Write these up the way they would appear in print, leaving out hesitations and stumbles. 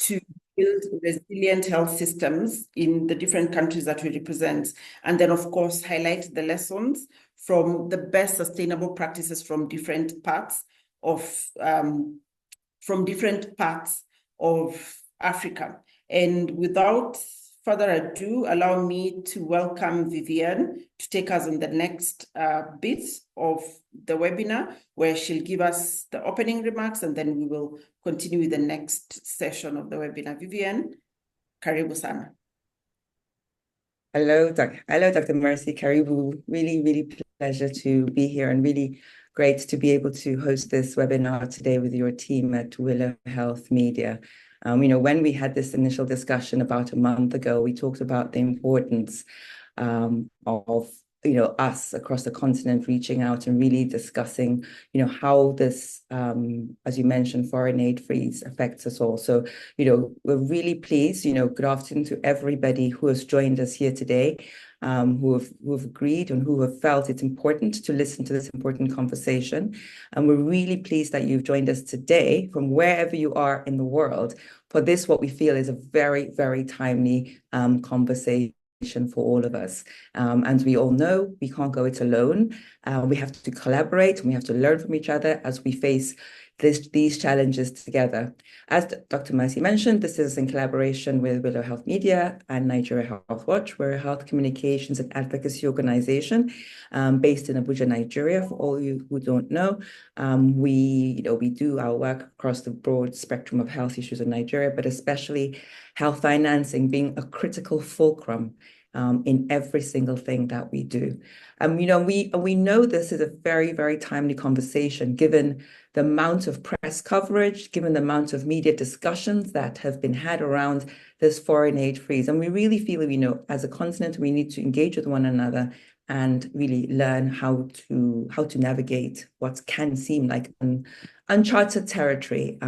to build resilient health systems in the different countries that we represent. And then, of course, highlight the lessons from the best sustainable practices from different parts of Africa. And without further ado, allow me to welcome Vivienne to take us on the next bit of the webinar, where she'll give us the opening remarks, and then we will continue with the next session of the webinar. Vivienne, karibu sana. Hello, Dr. Mercy. Karibu. Really pleasure to be here, and really great to be able to host this webinar today with your team at Willow Health Media. When we had this initial discussion about a month ago, we talked about the importance of us across the continent reaching out and really discussing, how this, as you mentioned, foreign aid freeze affects us all. So, we're really pleased, good afternoon to everybody who has joined us here today, who have agreed and who have felt it's important to listen to this important conversation. And we're really pleased that you've joined us today from wherever you are in the world for this, what we feel is a very timely conversation for all of us. And we all know we can't go it alone. We have to collaborate, and we have to learn from each other as we face these challenges together. As Dr. Mercy mentioned, this is in collaboration with Willow Health Media and Nigeria Health Watch. We're a health communications and advocacy organization based in Abuja, Nigeria. For all you who don't know, we do our work across the broad spectrum of health issues in Nigeria, but especially health financing being a critical fulcrum in every single thing that we do. And we know this is a very timely conversation, given the amount of press coverage, given the amount of media discussions that have been had around this foreign aid freeze. And we really feel, as a continent, we need to engage with one another and really learn how to navigate what can seem like an uncharted territory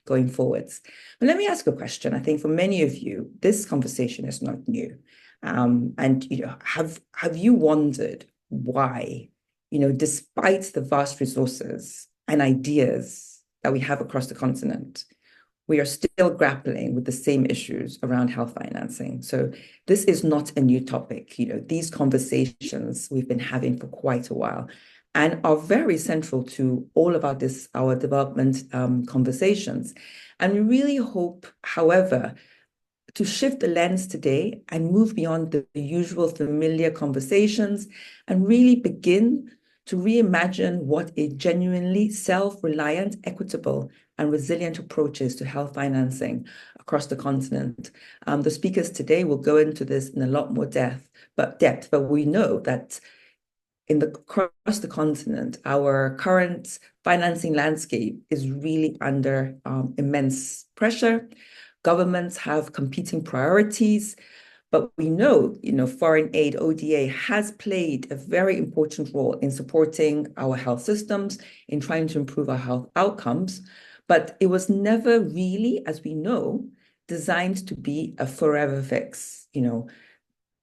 going forwards. But let me ask a question. I think for many of you, this conversation is not new. And have you wondered why, despite the vast resources and ideas that we have across the continent, we are still grappling with the same issues around health financing? So this is not a new topic. These conversations we've been having for quite a while and are very central to all of our development conversations. And we really hope, however, to shift the lens today and move beyond the usual familiar conversations and really begin to reimagine what a genuinely self-reliant, equitable, and resilient approach is to health financing across the continent. The speakers today will go into this in a lot more depth, but we know that across the continent, our current financing landscape is really under immense pressure. Governments have competing priorities, but we know, foreign aid, ODA, has played a very important role in supporting our health systems, in trying to improve our health outcomes. But it was never really, as we know, designed to be a forever fix.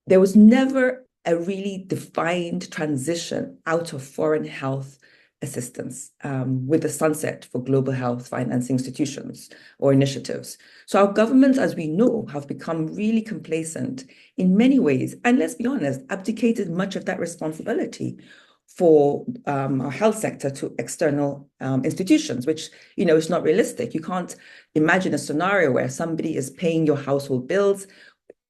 There was never a really defined transition out of foreign health assistance with the sunset for global health finance institutions or initiatives. So our governments, as we know, have become really complacent in many ways, and let's be honest, abdicated much of that responsibility for our health sector to external institutions, which, is not realistic. You can't imagine a scenario where somebody is paying your household bills,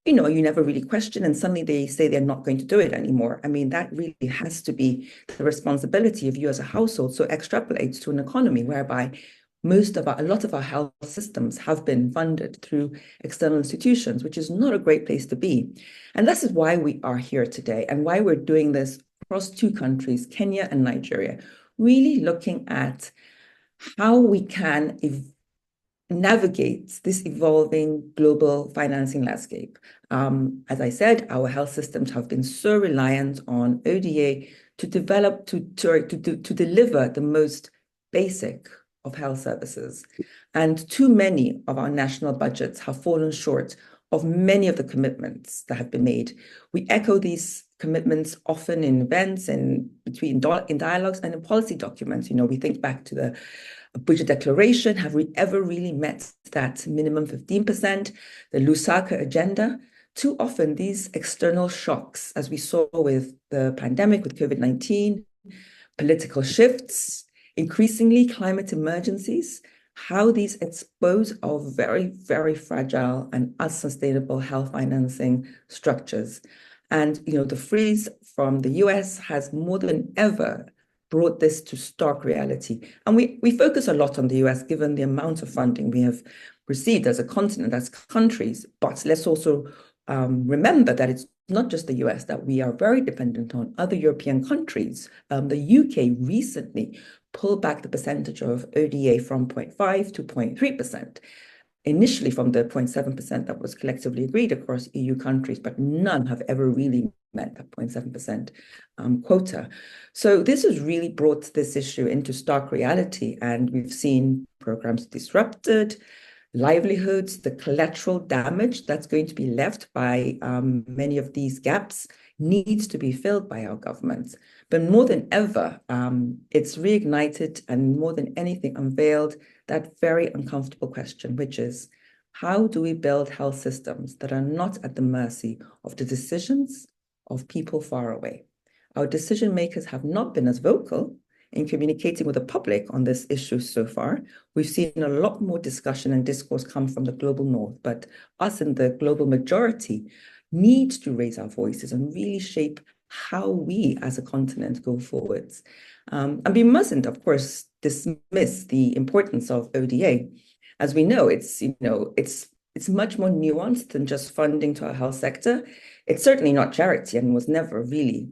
you never really question, and suddenly they say they're not going to do it anymore. I mean, that really has to be the responsibility of you as a household. So extrapolates to an economy whereby a lot of our health systems have been funded through external institutions, which is not a great place to be. And this is why we are here today and why we're doing this across two countries, Kenya and Nigeria, really looking at how we can navigate this evolving global financing landscape. As I said, our health systems have been so reliant on ODA to deliver the most basic of health services. And too many of our national budgets have fallen short of many of the commitments that have been made. We echo these commitments often in events and in dialogues and in policy documents. We think back to the a budget declaration. Have we ever really met that minimum 15%? The Lusaka agenda. Too often, these external shocks, as we saw with the pandemic, with COVID-19, political shifts, increasingly climate emergencies, how these expose our very, very fragile and unsustainable health financing structures. And, the freeze from the US has more than ever brought this to stark reality. And we focus a lot on the US, given the amount of funding we have received as a continent, as countries. But let's also remember that it's not just the US, that we are very dependent on other European countries. The UK recently pulled back the percentage of ODA from 0.5 to 0.3%, initially from the 0.7% that was collectively agreed across EU countries, but none have ever really met that 0.7% quota. So this has really brought this issue into stark reality, and we've seen programs disrupted, livelihoods, the collateral damage that's going to be left by many of these gaps needs to be filled by our governments. But more than ever, it's reignited and more than anything unveiled that very uncomfortable question, which is, how do we build health systems that are not at the mercy of the decisions of people far away? Our decision makers have not been as vocal in communicating with the public on this issue so far. We've seen a lot more discussion and discourse come from the global north, but us in the global majority need to raise our voices and really shape how we as a continent go forwards. And we mustn't, of course, dismiss the importance of ODA. As we know, it's much more nuanced than just funding to our health sector. It's certainly not charity and was never really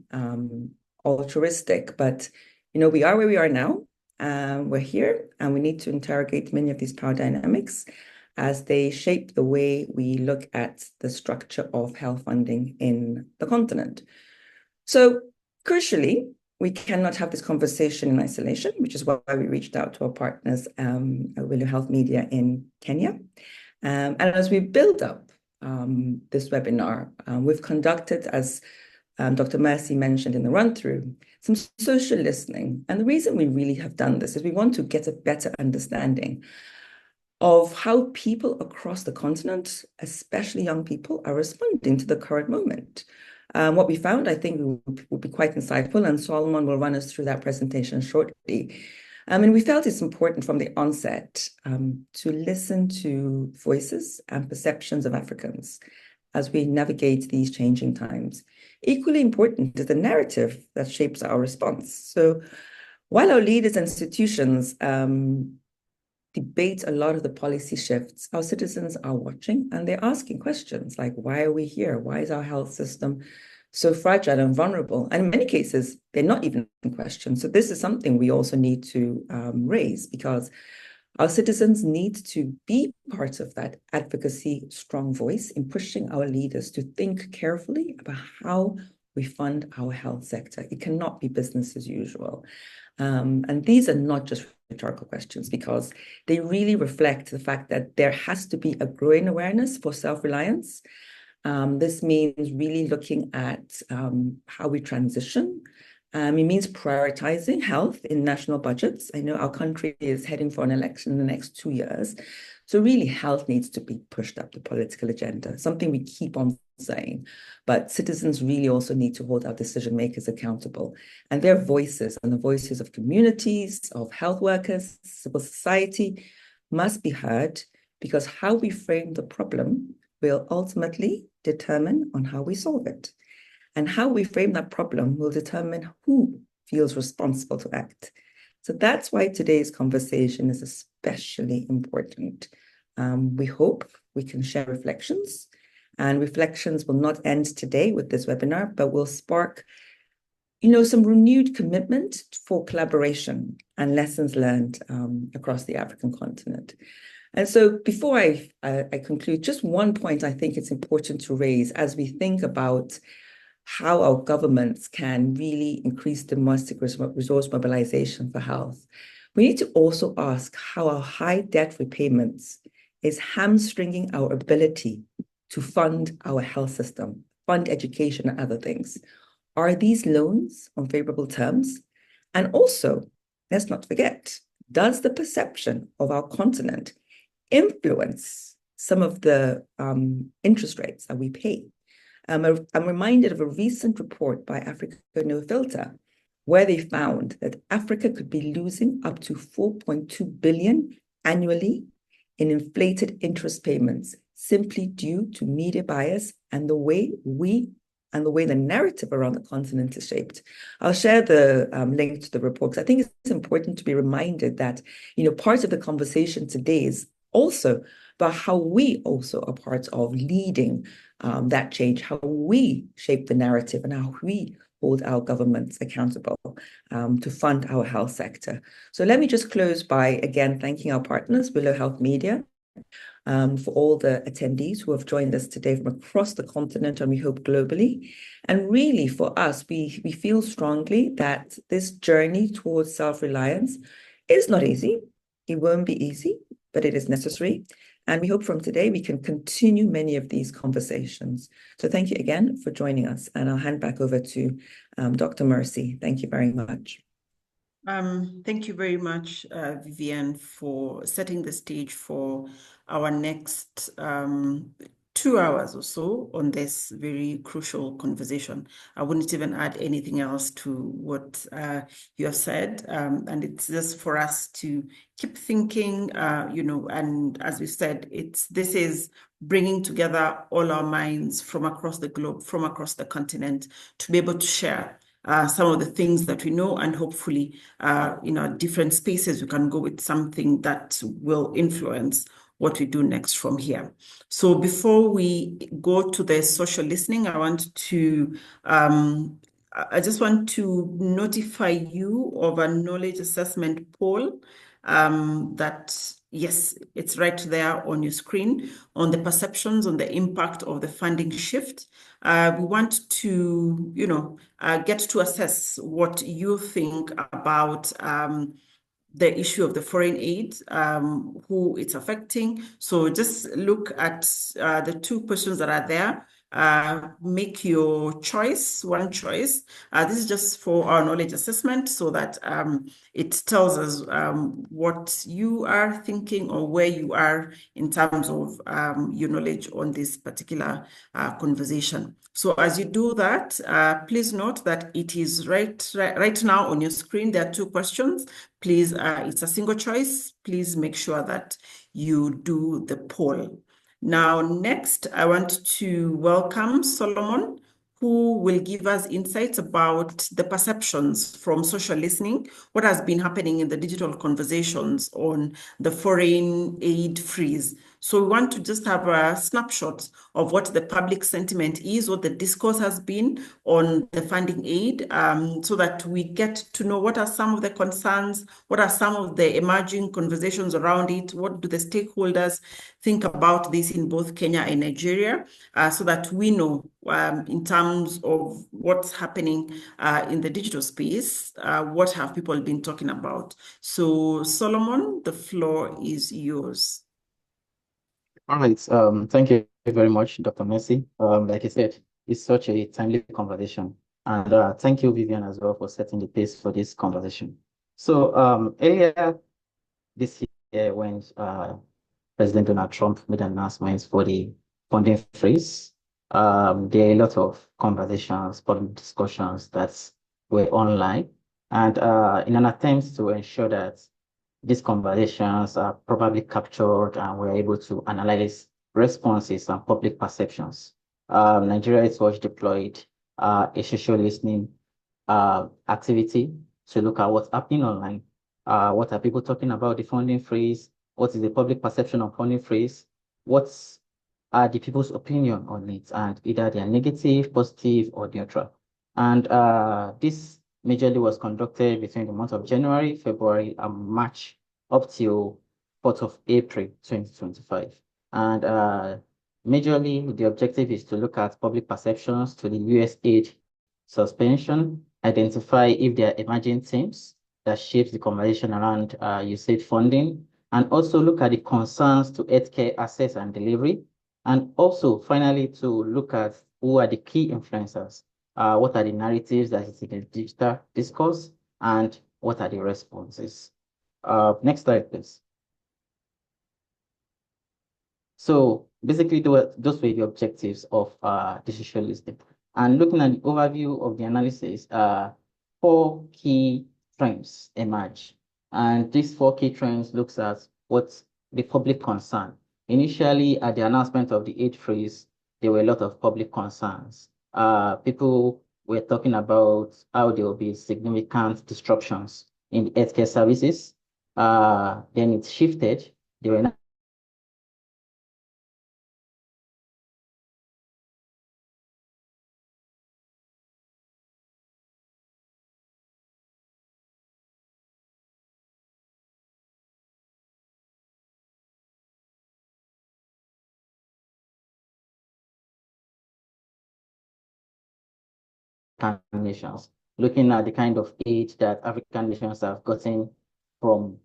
altruistic, but we are where we are now. We're here, and we need to interrogate many of these power dynamics as they shape the way we look at the structure of health funding in the continent. So, crucially, we cannot have this conversation in isolation, which is why we reached out to our partners at Willow Health Media in Kenya. And as we build up this webinar, we've conducted, as Dr. Mercy mentioned in the run-through, some social listening. And the reason we really have done this is we want to get a better understanding of how people across the continent, especially young people, are responding to the current moment. What we found, I think, will be quite insightful, and Solomon will run us through that presentation shortly. And we felt it's important from the onset to listen to voices and perceptions of Africans as we navigate these changing times. Equally important is the narrative that shapes our response. So while our leaders and institutions debate a lot of the policy shifts, our citizens are watching and they're asking questions like, why are we here? Why is our health system so fragile and vulnerable? And in many cases, they're not even in question. So this is something we also need to raise, because our citizens need to be part of that advocacy strong voice in pushing our leaders to think carefully about how we fund our health sector. It cannot be business as usual. And these are not just rhetorical questions, because they really reflect the fact that there has to be a growing awareness for self-reliance. This means really looking at how we transition. It means prioritizing health in national budgets. I know our country is heading for an election in the next 2 years. So really, health needs to be pushed up the political agenda, something we keep on saying. But citizens really also need to hold our decision makers accountable. And their voices and the voices of communities, of health workers, civil society must be heard, because how we frame the problem will ultimately determine on how we solve it. And how we frame that problem will determine who feels responsible to act. So that's why today's conversation is especially important. We hope we can share reflections, and reflections will not end today with this webinar, but will spark, some renewed commitment for collaboration and lessons learned across the African continent. And so before I conclude, just one point I think it's important to raise as we think about how our governments can really increase domestic resource mobilization for health. We need to also ask how our high debt repayments is hamstringing our ability to fund our health system, fund education and other things. Are these loans on favorable terms? And also, let's not forget, does the perception of our continent influence some of the interest rates that we pay? I'm reminded of a recent report by Africa No Filter, where they found that Africa could be losing up to 4.2 billion annually in inflated interest payments simply due to media bias and the way the narrative around the continent is shaped. I'll share the link to the report, because I think it's important to be reminded that, part of the conversation today is also about how we also are part of leading that change, how we shape the narrative and how we hold our governments accountable to fund our health sector. So let me just close by, again, thanking our partners, Willow Health Media, for all the attendees who have joined us today from across the continent, and we hope globally. And really, for us, we feel strongly that this journey towards self-reliance is not easy. It won't be easy, but it is necessary. And we hope from today we can continue many of these conversations. So thank you again for joining us. And I'll hand back over to Dr. Mercy. Thank you very much. Thank you very much, Vivian, for setting the stage for our next 2 hours or so on this very crucial conversation. I wouldn't even add anything else to what you have said. And it's just for us to keep thinking, and as we said, this is bringing together all our minds from across the globe, from across the continent, to be able to share some of the things that we know, and hopefully, different spaces, we can go with something that will influence what we do next from here. So before we go to the social listening, I just want to notify you of a knowledge assessment poll that, yes, it's right there on your screen, on the perceptions, on the impact of the funding shift. We want to, get to assess what you think about the issue of the foreign aid, who it's affecting. So just look at the 2 questions that are there. Make your choice, one choice. This is just for our knowledge assessment, so that it tells us what you are thinking or where you are in terms of your knowledge on this particular conversation. So as you do that, please note that it is right now on your screen. There are 2 questions. Please, it's a single choice. Please make sure that you do the poll. Now, next, I want to welcome Solomon, who will give us insights about the perceptions from social listening, what has been happening in the digital conversations on the foreign aid freeze. So we want to just have a snapshot of what the public sentiment is, what the discourse has been on the funding aid, so that we get to know what are some of the concerns, what are some of the emerging conversations around it, what do the stakeholders think about this in both Kenya and Nigeria, so that we know in terms of what's happening in the digital space, what have people been talking about. So Solomon, the floor is yours. All right. Thank you very much, Dr. Mercy. Like I said, it's such a timely conversation. And thank you, Vivian, as well, for setting the pace for this conversation. So earlier this year, when President Donald Trump made announcements for the funding freeze, there are a lot of conversations, public discussions that were online. And in an attempt to ensure that these conversations are probably captured and we're able to analyze responses and public perceptions, Nigeria is Watch deployed a social listening activity to look at what's happening online. What are people talking about the funding freeze? What is the public perception of funding freeze? What's the people's opinion on it? And either they are negative, positive, or neutral. And this majorly was conducted between the month of January, February, and March, up till 4th of April 2025. And majorly, the objective is to look at public perceptions to the US aid suspension, identify if there are emerging themes that shapes the conversation around USAID funding, and also look at the concerns to healthcare access and delivery, and also finally to look at who are the key influencers, what are the narratives that is in the digital discourse, and what are the responses. Next slide, please. So basically, those were the objectives of the social listing. And looking at the overview of the analysis, four key trends emerge. And these four key trends looks at what's the public concern. Initially, at the announcement of the age freeze, there were a lot of public concerns. People were talking about how there will be significant disruptions in the healthcare services. Then it shifted. There were African nations, looking at the kind of aid that African nations have gotten from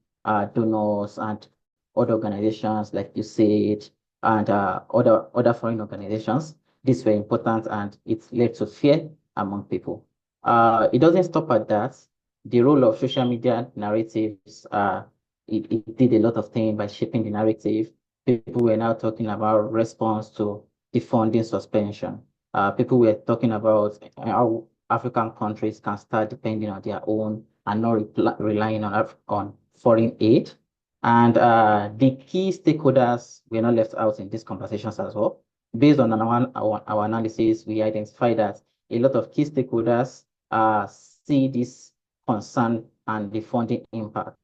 donors and other organizations like USAID and other foreign organizations. These were important and it led to fear among people. It doesn't stop at that. The role of social media narratives, it did a lot of things by shaping the narrative. People were now talking about response to the funding suspension. People were talking about how African countries can start depending on their own and not relying on foreign aid. And the key stakeholders were not left out in these conversations as well. Based on our analysis, we identified that a lot of key stakeholders see this concern and the funding impact.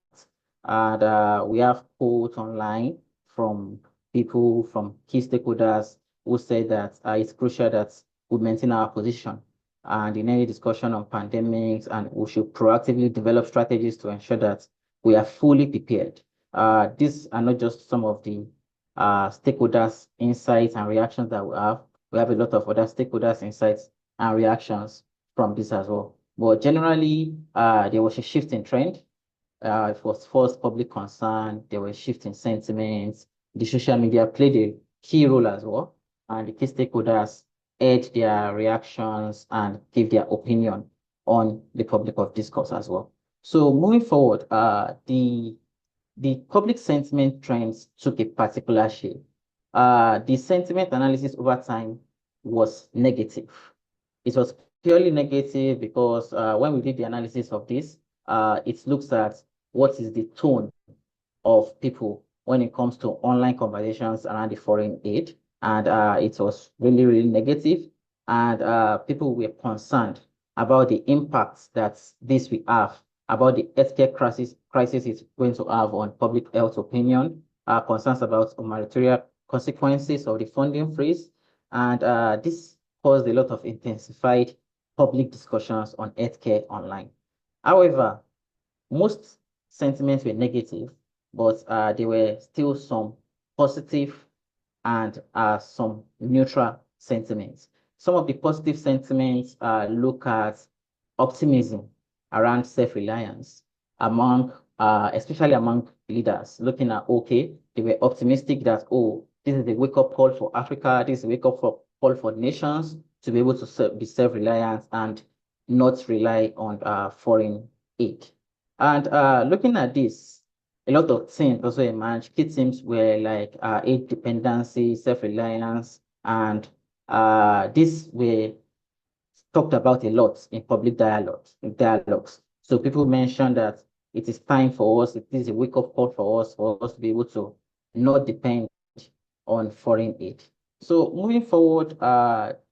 And we have quotes online from people, from key stakeholders who say that it's crucial that we maintain our position and in any discussion on pandemics, and we should proactively develop strategies to ensure that we are fully prepared. These are not just some of the stakeholders' insights and reactions that we have. We have a lot of other stakeholders' insights and reactions from this as well. But generally, there was a shift in trend. It was first public concern, there were shifting sentiments. The social media played a key role as well, and the key stakeholders aired their reactions and give their opinion on the public of discourse as well. So moving forward, the public sentiment trends took a particular shape. The sentiment analysis over time was negative. It was purely negative because when we did the analysis of this, it looks at what is the tone of people when it comes to online conversations around the foreign aid. And it was really, really negative. And people were concerned about the impacts that this will have, about the healthcare crisis it's going to have on public health opinion, concerns about humanitarian consequences of the funding freeze. And this caused a lot of intensified public discussions on healthcare online. However, most sentiments were negative, but there were still some positive and some neutral sentiments. Some of the positive sentiments look at optimism around self-reliance among, especially among leaders, looking at, okay, they were optimistic that, oh, this is a wake-up call for Africa, this is a wake-up call for nations to be able to be self-reliant and not rely on foreign aid. And looking at this, a lot of things also emerged. Key themes were like aid dependency, self-reliance, and these were talked about a lot in public dialogues. So people mentioned that it is time for us, it is a wake-up call for us to be able to not depend on foreign aid. So moving forward,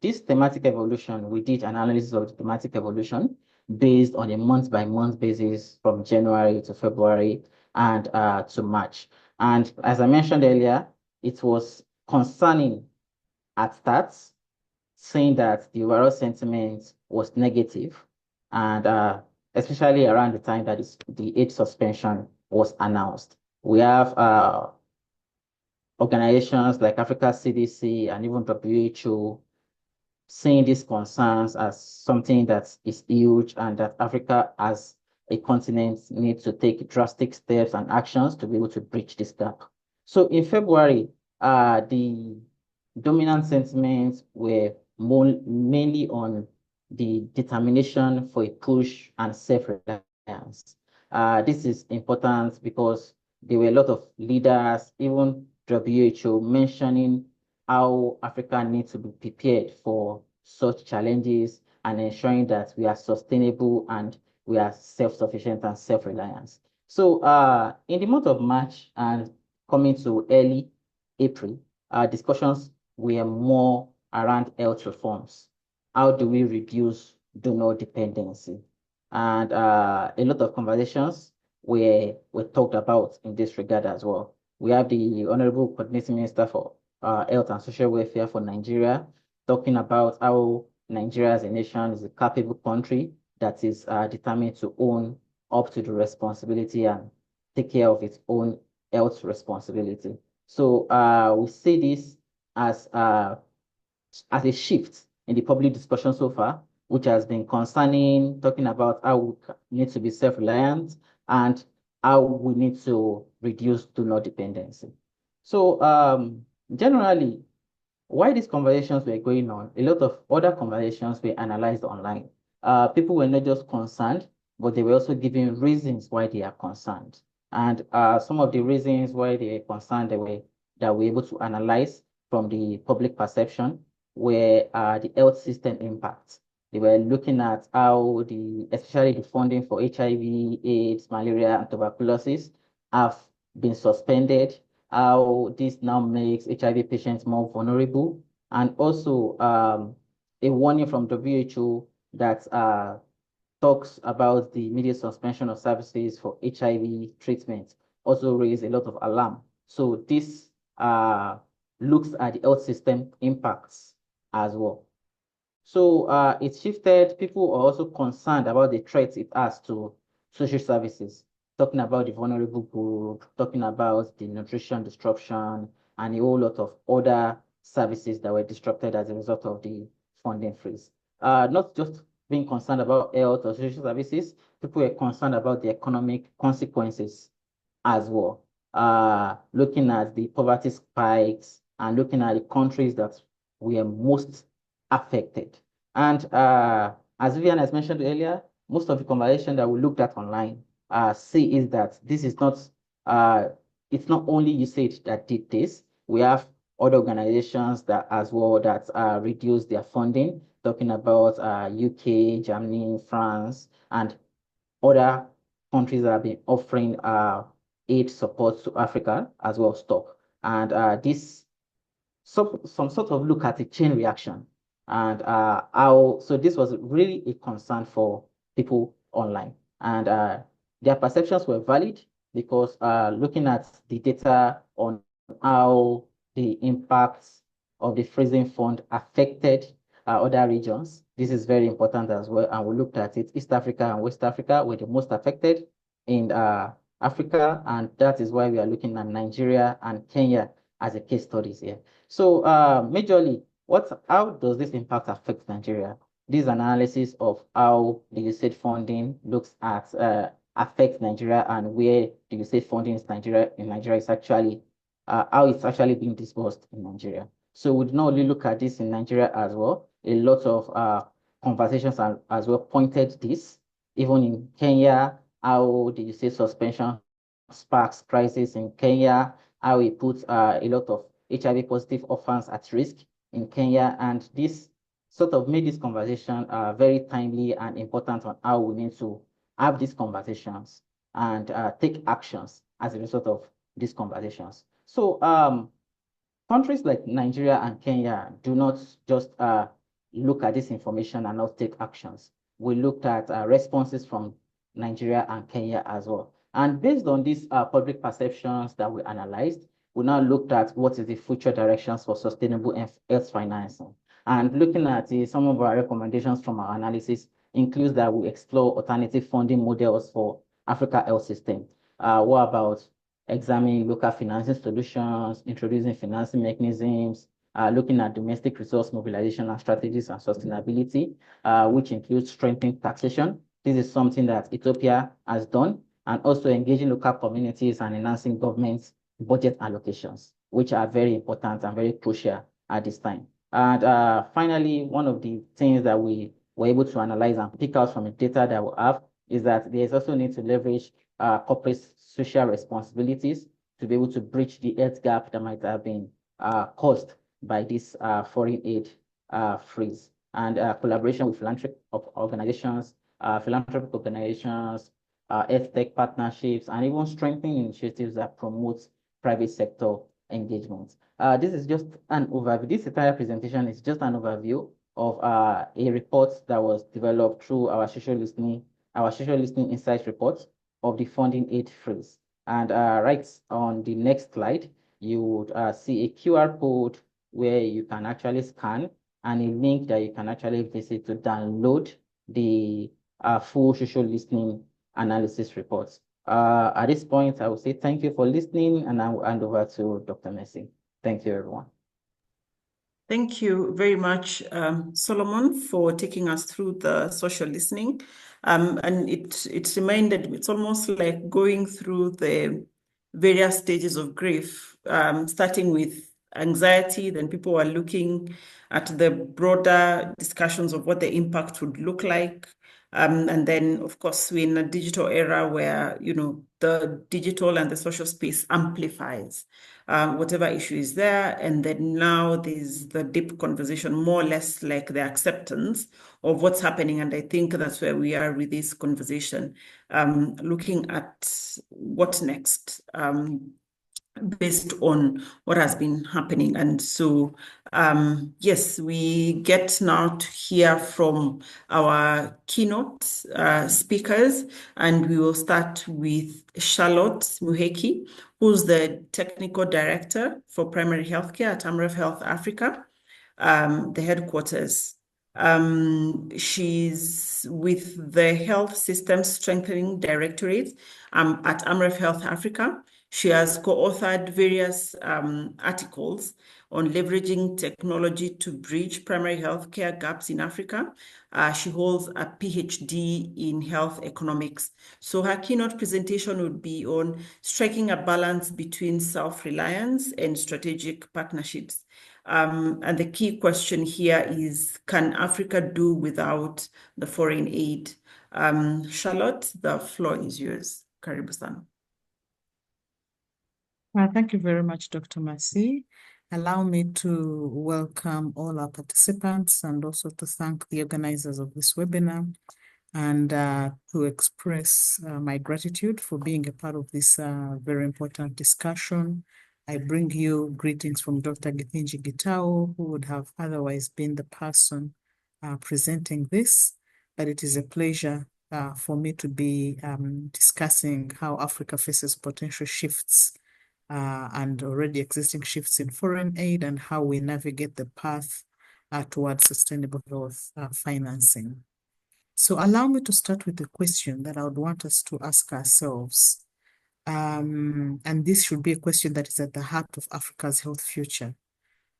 this thematic evolution, we did analysis of the thematic evolution based on a month-by-month basis from January to February and to March. And as I mentioned earlier, it was concerning at start, saying that the overall sentiment was negative, and especially around the time that the aid suspension was announced. We have organizations like Africa CDC and even WHO seeing these concerns as something that is huge and that Africa as a continent needs to take drastic steps and actions to be able to bridge this gap. So in February, the dominant sentiments were mainly on the determination for a push and self-reliance. This is important because there were a lot of leaders, even WHO, mentioning how Africa needs to be prepared for such challenges and ensuring that we are sustainable and we are self-sufficient and self-reliant. So in the month of March and coming to early April, discussions were more around health reforms. How do we reduce donor dependency? And a lot of conversations were talked about in this regard as well. We have the Honorable Coordinating Minister for Health and Social Welfare for Nigeria talking about how Nigeria as a nation is a capable country that is determined to own up to the responsibility and take care of its own health responsibility. So we see this as a shift in the public discussion so far, which has been concerning talking about how we need to be self-reliant and how we need to reduce donor dependency. So generally, while these conversations were going on, a lot of other conversations were analyzed online. People were not just concerned, but they were also giving reasons why they are concerned. And some of the reasons why they were concerned that we're able to analyze from the public perception were the health system impact. They were looking at how especially the funding for HIV, AIDS, malaria, and tuberculosis have been suspended, how this now makes HIV patients more vulnerable, and also a warning from WHO that talks about the immediate suspension of services for HIV treatment also raised a lot of alarm. So this looks at the health system impacts as well. So it shifted. People are also concerned about the threats it has to social services, talking about the vulnerable group, talking about the nutrition disruption, and a whole lot of other services that were disrupted as a result of the funding freeze. Not just being concerned about health or social services, people were concerned about the economic consequences as well. Looking at the poverty spikes and looking at the countries that were most affected. And as Vivian has mentioned earlier, most of the conversation that we looked at online see is that this is not, it's not only USAID that did this. We have other organizations that as well that reduced their funding, talking about UK, Germany, France, and other countries that have been offering aid support to Africa as well stop. And this some sort of look at a chain reaction and so this was really a concern for people online. And their perceptions were valid because looking at the data on how the impacts of the freezing fund affected other regions, this is very important as well. And we looked at it, East Africa and West Africa were the most affected in Africa, and that is why we are looking at Nigeria and Kenya as a case studies here. So majorly, how does this impact affect Nigeria? This is an analysis of how the USAID funding looks at affects Nigeria and where the USAID funding in Nigeria is actually how it's actually being disbursed in Nigeria. So we not only look at this in Nigeria as well. A lot of conversations as well pointed this, even in Kenya, how the USAID suspension sparks crisis in Kenya, how it puts a lot of HIV positive orphans at risk in Kenya. And this sort of made this conversation very timely and important on how we need to have these conversations and take actions as a result of these conversations. So countries like Nigeria and Kenya do not just look at this information and not take actions. We looked at responses from Nigeria and Kenya as well. And based on these public perceptions that we analyzed, we now looked at what is the future directions for sustainable health financing. And looking at some of our recommendations from our analysis includes that we explore alternative funding models for Africa health system. What about examining local financing solutions, introducing financing mechanisms, looking at domestic resource mobilization and strategies and sustainability, which includes strengthening taxation. This is something that Ethiopia has done, and also engaging local communities and enhancing government's budget allocations, which are very important and very crucial at this time. And finally, one of the things that we were able to analyze and pick out from the data that we have is that there is also need to leverage corporate social responsibilities to be able to bridge the health gap that might have been caused by this foreign aid freeze, and collaboration with philanthropic organizations, health tech partnerships, and even strengthening initiatives that promote private sector engagement. This is just an overview. This entire presentation is just an overview of a report that was developed through our social listening insights report of the funding aid freeze. And right on the next slide, you would see a QR code where you can actually scan, and a link that you can actually visit to download the full social listening analysis reports. At this point, I will say thank you for listening, and I will hand over to Dr. Messi. Thank you, everyone. Thank you very much, Solomon, for taking us through the social listening. And it's reminded, it's almost like going through the various stages of grief, starting with anxiety, then people are looking at the broader discussions of what the impact would look like. And then, of course, we're in a digital era where, the digital and the social space amplifies whatever issue is there. And then now there's the deep conversation, more or less like the acceptance of what's happening. And I think that's where we are with this conversation, looking at what next. Based on what has been happening. And so, yes, we get now to hear from our keynote speakers, and we will start with Charlotte Muheki, who's the Technical Director for Primary Healthcare at AMREF Health Africa, the headquarters. She's with the Health Systems Strengthening Directorate at AMREF Health Africa. She has co-authored various articles on leveraging technology to bridge primary healthcare gaps in Africa. She holds a PhD in health economics. So her keynote presentation would be on striking a balance between self-reliance and strategic partnerships. And the key question here is, can Africa do without the foreign aid? Charlotte, the floor is yours. Karibu sana. Thank you very much, Dr. Masi. Allow me to welcome all our participants and also to thank the organizers of this webinar, and to express my gratitude for being a part of this very important discussion. I bring you greetings from Dr. Githinji Gitao, who would have otherwise been the person presenting this, but it is a pleasure for me to be discussing how Africa faces potential shifts and already existing shifts in foreign aid, and how we navigate the path towards sustainable health financing. So allow me to start with a question that I would want us to ask ourselves. And this should be a question that is at the heart of Africa's health future.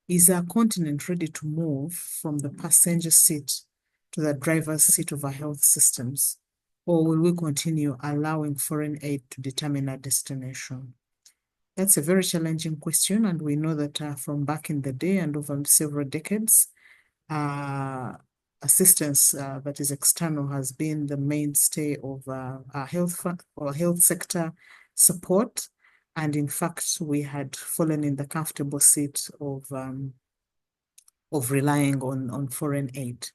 Is our continent ready to move from the passenger seat to the driver's seat of our health systems? Or will we continue allowing foreign aid to determine our destination? That's a very challenging question, and we know that from back in the day and over several decades, assistance that is external has been the mainstay of our health sector support, and in fact, we had fallen in the comfortable seat of relying on foreign aid.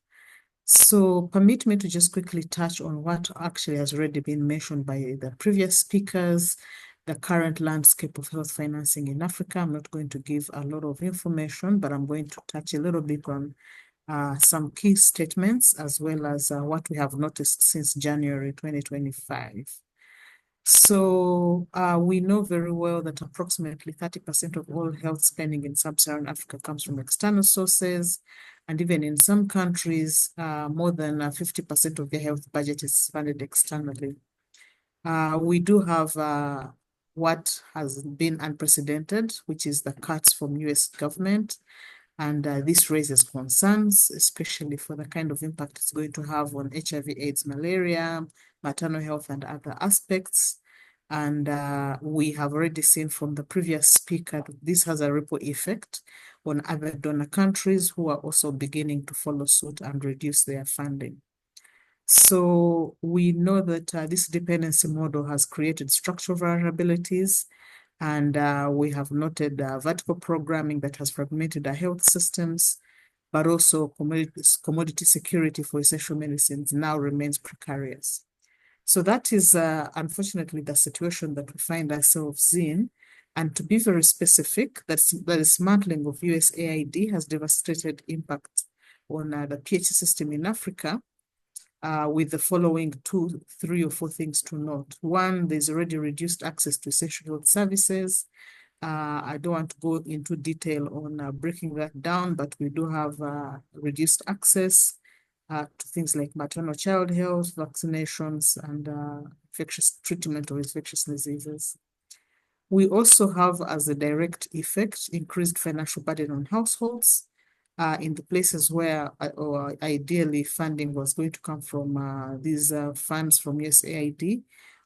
So permit me to just quickly touch on what actually has already been mentioned by the previous speakers, the current landscape of health financing in Africa. I'm not going to give a lot of information, but I'm going to touch a little bit on some key statements, as well as what we have noticed since January 2025. So we know very well that approximately 30% of all health spending in sub-Saharan Africa comes from external sources. And even in some countries, more than 50% of their health budget is funded externally. We do have what has been unprecedented, which is the cuts from US government. And this raises concerns, especially for the kind of impact it's going to have on HIV, AIDS, malaria, maternal health, and other aspects. And we have already seen from the previous speaker that this has a ripple effect on other donor countries who are also beginning to follow suit and reduce their funding. So we know that this dependency model has created structural vulnerabilities, and we have noted vertical programming that has fragmented our health systems, but also commodity security for essential medicines now remains precarious. So that is unfortunately the situation that we find ourselves in. And to be very specific, the dismantling of USAID has devastated impact on the PH system in Africa, with the following 2, 3, or 4 things to note. One, there's already reduced access to essential health services. I don't want to go into detail on breaking that down, but we do have reduced access to things like maternal child health, vaccinations, and infectious treatment of infectious diseases. We also have, as a direct effect, increased financial burden on households in the places where or ideally funding was going to come from these funds from USAID.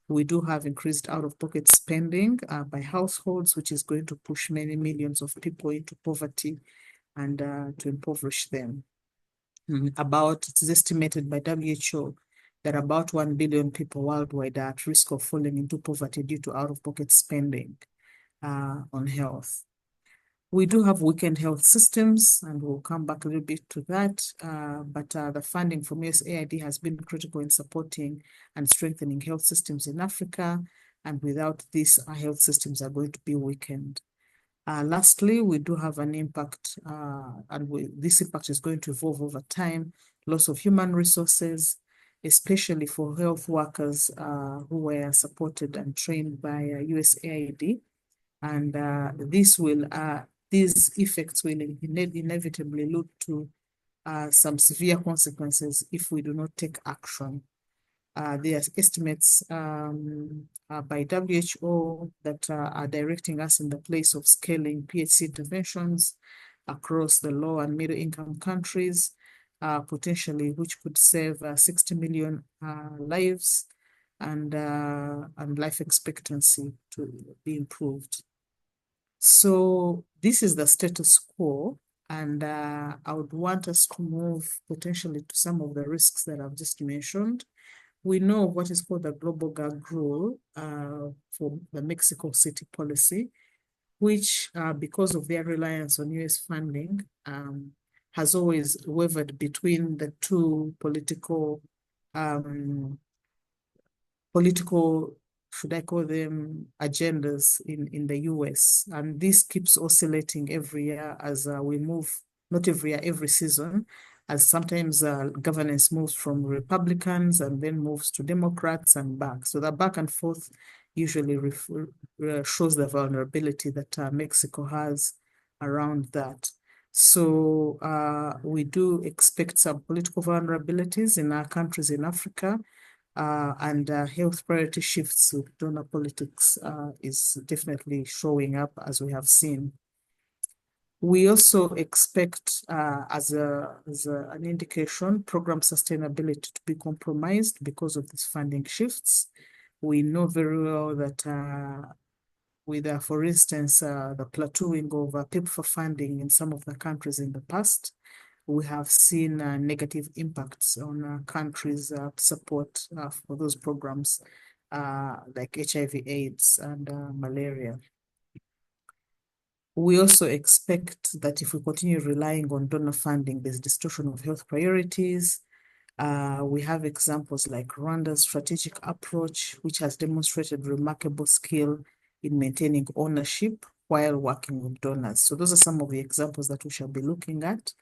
We do have increased out-of-pocket spending by households, which is going to push many millions of people into poverty and to impoverish them. It is estimated by WHO that about 1 billion people worldwide are at risk of falling into poverty due to out-of-pocket spending on health. We do have weakened health systems, and we'll come back a little bit to that. But the funding from USAID has been critical in supporting and strengthening health systems in Africa. And without this, our health systems are going to be weakened. Lastly, we do have an impact, and this impact is going to evolve over time, loss of human resources, especially for health workers who were supported and trained by USAID. And these effects will inevitably lead to some severe consequences if we do not take action. There are estimates by WHO that are directing us in the place of scaling PHC interventions across the low and middle income countries, potentially, which could save 60 million lives and life expectancy to be improved. So this is the status quo, and I would want us to move potentially to some of the risks that I've just mentioned. We know what is called the global gag rule for the Mexico City policy, which, because of their reliance on US funding, has always wavered between the two political, should I call them, agendas in the US. And this keeps oscillating every year as we move, not every year, every season, as sometimes governance moves from Republicans and then moves to Democrats and back. So the back and forth usually shows the vulnerability that Mexico has around that. So we do expect some political vulnerabilities in our countries in Africa, and health priority shifts with donor politics is definitely showing up, as we have seen. We also expect, as an indication, program sustainability to be compromised because of these funding shifts. We know very well that with, for instance, the plateauing of PEPFAR funding in some of the countries in the past, we have seen negative impacts on countries' support for those programs like HIV/AIDS and malaria. We also expect that if we continue relying on donor funding, there's distortion of health priorities. We have examples like Rwanda's strategic approach, which has demonstrated remarkable skill in maintaining ownership while working with donors. So those are some of the examples that we shall be looking at.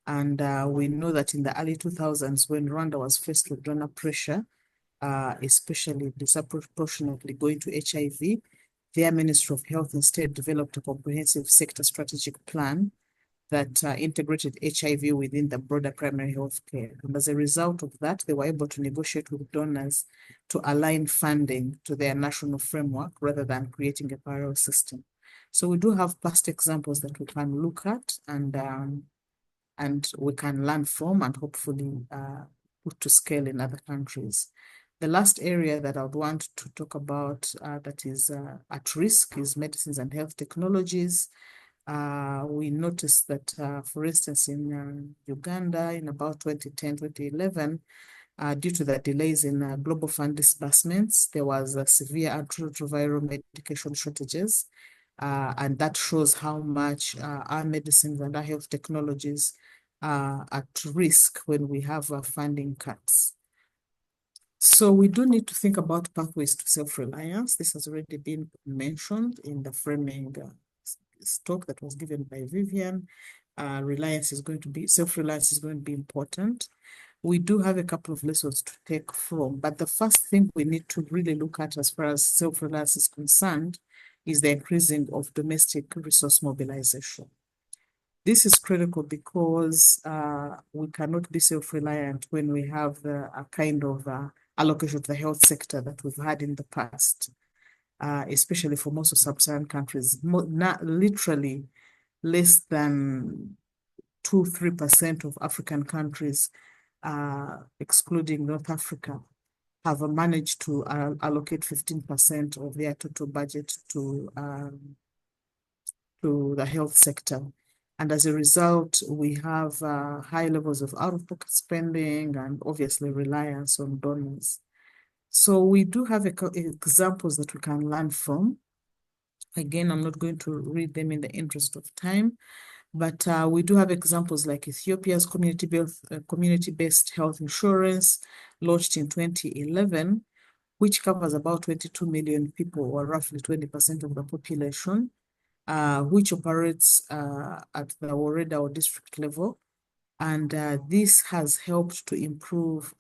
And we know that in the early 2000s, when Rwanda was faced with donor pressure, especially disproportionately going to HIV, their Ministry of Health instead developed a comprehensive sector strategic plan that integrated HIV within the broader primary health care. And as a result of that, they were able to negotiate with donors to align funding to their national framework rather than creating a parallel system. So we do have past examples that we can look at and we can learn from and hopefully put to scale in other countries. The last area that I would want to talk about that is at risk is medicines and health technologies. We noticed that, for instance, in Uganda in about 2010, 2011, Due to the delays in global fund disbursements, there was severe antiretroviral medication shortages, and that shows how much our medicines and our health technologies are at risk when we have funding cuts. So we do need to think about pathways to self-reliance. This has already been mentioned in the framing talk that was given by Vivian. Self-reliance is going to be important. We do have a couple of lessons to take from, but the first thing we need to really look at as far as self-reliance is concerned is the increasing of domestic resource mobilization. This is critical because we cannot be self-reliant when we have a kind of allocation to the health sector that we've had in the past, especially for most of sub-Saharan countries. Literally less than 2-3% of African countries, excluding North Africa, have managed to allocate 15% of their total budget to the health sector. And as a result, we have high levels of out-of-pocket spending and obviously reliance on donors. So we do have examples that we can learn from. Again, I'm not going to read them in the interest of time, but we do have examples like Ethiopia's community-based health insurance launched in 2011, which covers about 22 million people, or roughly 20% of the population, which operates at the Woreda or district level. And this has helped to improve,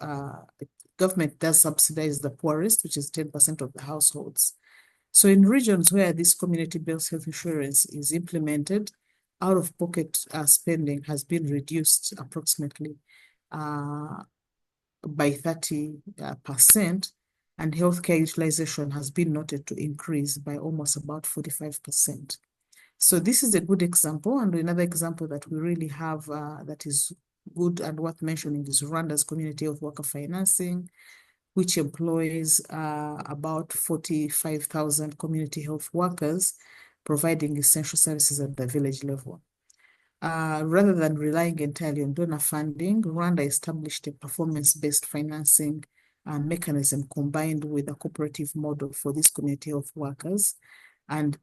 government does subsidize the poorest, which is 10% of the households. So in regions where this community-based health insurance is implemented, out-of-pocket spending has been reduced approximately by 30%, and healthcare utilization has been noted to increase by almost about 45%. So this is a good example. And another example that we really have that is good and worth mentioning is Rwanda's community health worker financing, which employs about 45,000 community health workers, providing essential services at the village level. Rather than relying entirely on donor funding, Rwanda established a performance-based financing mechanism combined with a cooperative model for these community health workers. And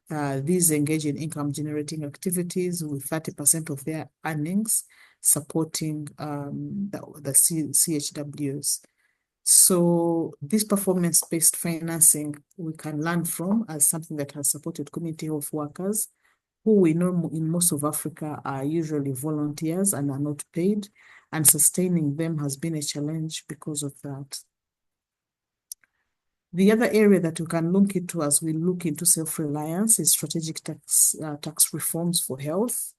these engage in income-generating activities with 30% of their earnings supporting the CHWs. So this performance-based financing we can learn from as something that has supported community health workers, who we know in most of Africa are usually volunteers and are not paid, and sustaining them has been a challenge because of that. The other area that we can look into as we look into self-reliance is strategic tax reforms for health.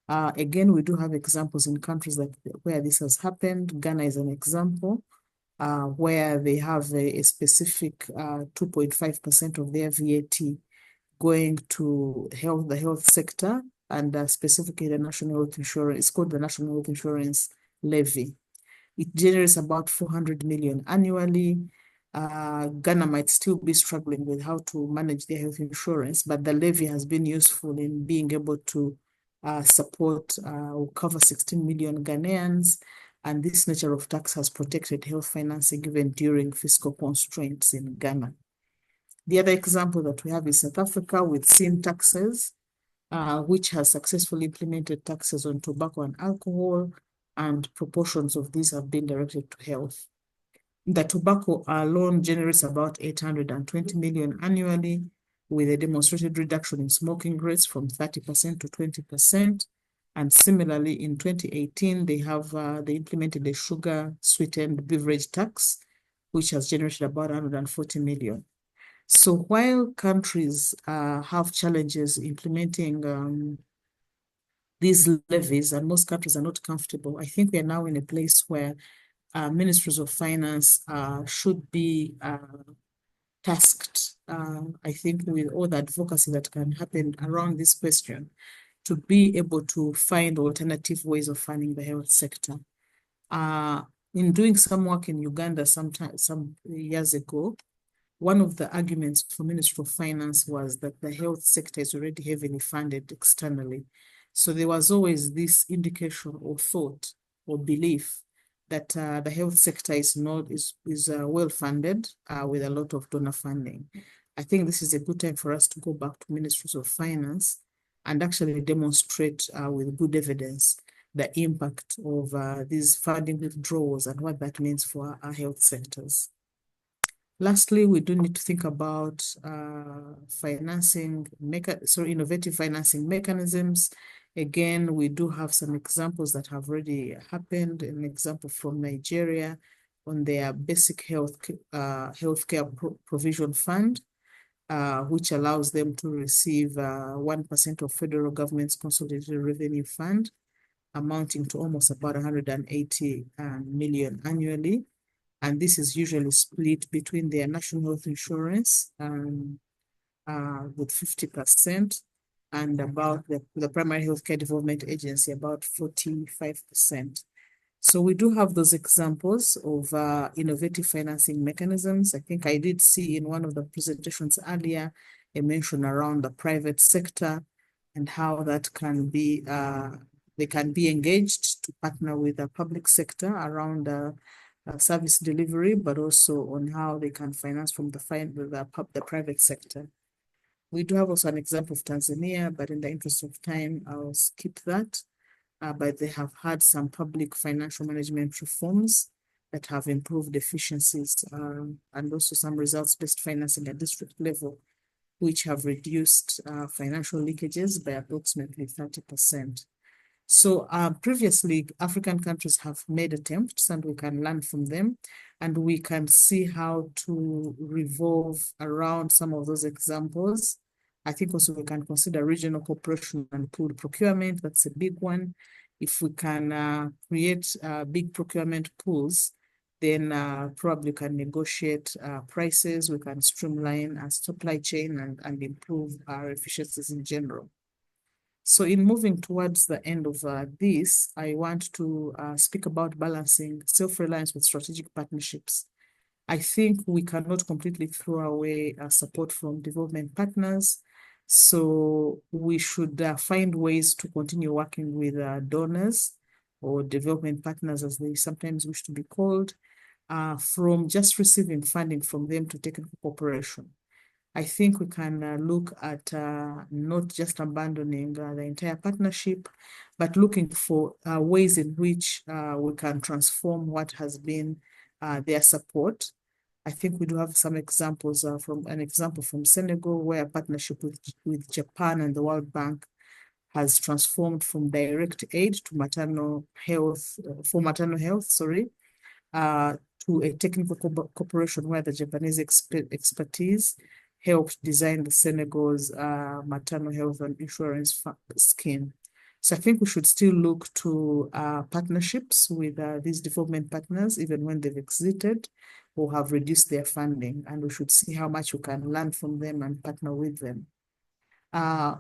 Again, we do have examples in countries where this has happened. Ghana is an example, where they have a specific 2.5% of their VAT going to the health sector, and specifically the national health insurance. It's called the National Health Insurance Levy. It generates about 400 million annually. Ghana might still be struggling with how to manage their health insurance, but the levy has been useful in being able to support or cover 16 million Ghanaians, and this nature of tax has protected health financing even during fiscal constraints in Ghana. The other example that we have is South Africa with sin taxes, which has successfully implemented taxes on tobacco and alcohol, and proportions of these have been directed to health. The tobacco alone generates about 820 million annually, with a demonstrated reduction in smoking rates from 30% to 20%. And similarly, in 2018, they implemented a sugar-sweetened beverage tax, which has generated about 140 million. So while countries have challenges implementing these levies, and most countries are not comfortable, I think we are now in a place where ministries of finance should be tasked, I think, with all the advocacy that can happen around this question, to be able to find alternative ways of funding the health sector. In doing some work in Uganda some years ago, one of the arguments for Ministry of Finance was that the health sector is already heavily funded externally. So there was always this indication or thought or belief that the health sector is well funded with a lot of donor funding. I think this is a good time for us to go back to Ministries of Finance and actually demonstrate with good evidence the impact of these funding withdrawals and what that means for our health sectors. Lastly, we do need to think about innovative financing mechanisms. Again, we do have some examples that have already happened. An example from Nigeria on their basic healthcare provision fund, which allows them to receive 1% of federal government's consolidated revenue fund, amounting to almost about 180 million annually. And this is usually split between their national health insurance with 50%, and about the primary healthcare development agency about 45%. So we do have those examples of innovative financing mechanisms. I think I did see in one of the presentations earlier a mention around the private sector and how that can be, they can be engaged to partner with the public sector around service delivery, but also on how they can finance from the private sector. We do have also an example of Tanzania, but in the interest of time, I'll skip that. But they have had some public financial management reforms that have improved efficiencies and also some results-based financing at district level, which have reduced financial leakages by approximately 30%. So previously, African countries have made attempts and we can learn from them, and we can see how to revolve around some of those examples. I think also we can consider regional cooperation and pooled procurement. That's a big one. If we can create big procurement pools, then probably can negotiate prices, we can streamline our supply chain and improve our efficiencies in general. So in moving towards the end of this, I want to speak about balancing self-reliance with strategic partnerships. I think we cannot completely throw away support from development partners. So we should find ways to continue working with donors or development partners, as they sometimes wish to be called, from just receiving funding from them to technical cooperation. I think we can look at not just abandoning the entire partnership, but looking for ways in which we can transform what has been their support. I think we do have some examples from Senegal, where a partnership with Japan and the World Bank has transformed from direct aid to maternal health, to a technical cooperation where the Japanese expertise helped design the Senegal's maternal health and insurance scheme. So I think we should still look to partnerships with these development partners, even when they've exited or have reduced their funding, and we should see how much we can learn from them and partner with them.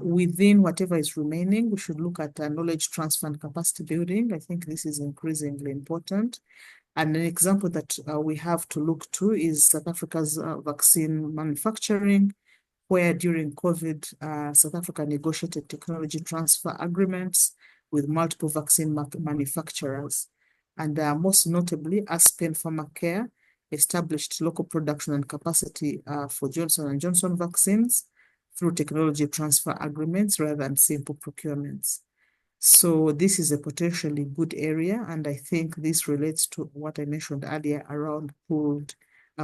Within whatever is remaining, we should look at knowledge transfer and capacity building. I think this is increasingly important. And an example that we have to look to is South Africa's vaccine manufacturing, where during COVID, South Africa negotiated technology transfer agreements with multiple vaccine manufacturers. And most notably, Aspen Pharmacare established local production and capacity for Johnson & Johnson vaccines through technology transfer agreements rather than simple procurements. So this is a potentially good area, and I think this relates to what I mentioned earlier around pooled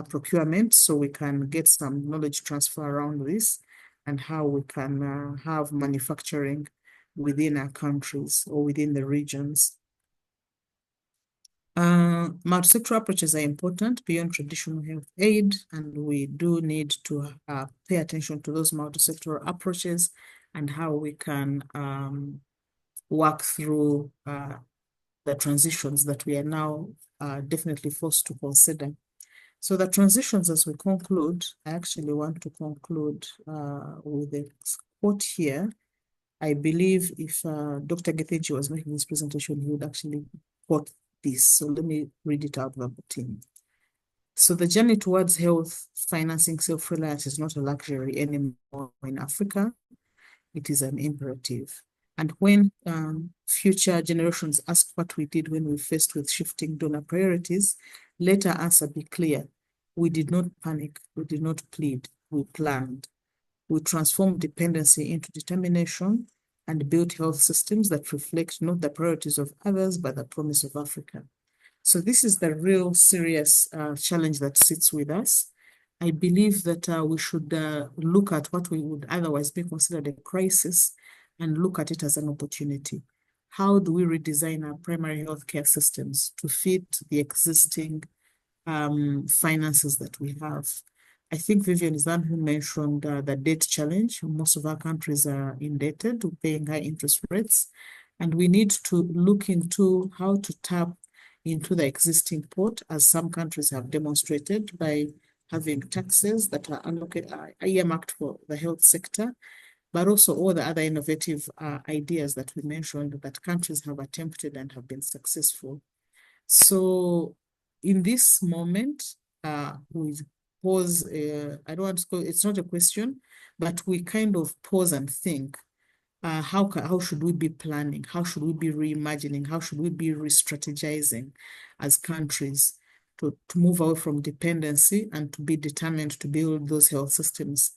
procurement, so we can get some knowledge transfer around this and how we can have manufacturing within our countries or within the regions. Multi-sector approaches are important beyond traditional health aid, and we do need to pay attention to those multi-sector approaches and how we can work through the transitions that we are now definitely forced to consider. So the transitions, as we conclude, I actually want to conclude with a quote here. I believe if Dr. Gethici was making this presentation, he would actually quote this. So let me read it out verbatim. So the journey towards health financing self-reliance is not a luxury anymore in Africa. It is an imperative. And when future generations ask what we did when we faced with shifting donor priorities, let our answer be clear. We did not panic. We did not plead. We planned. We transformed dependency into determination and built health systems that reflect not the priorities of others, but the promise of Africa. So this is the real serious challenge that sits with us. I believe that we should look at what we would otherwise be considered a crisis and look at it as an opportunity. How do we redesign our primary healthcare systems to fit the existing finances that we have? I think Vivian is the one who mentioned the debt challenge. Most of our countries are indebted, paying high interest rates, and we need to look into how to tap into the existing pot, as some countries have demonstrated by having taxes that are allocated, earmarked for the health sector, but also all the other innovative ideas that we mentioned that countries have attempted and have been successful. So in this moment, we pause, I don't want to call it's not a question, but we kind of pause and think, how should we be planning? How should we be reimagining? How should we be re-strategizing as countries to move away from dependency and to be determined to build those health systems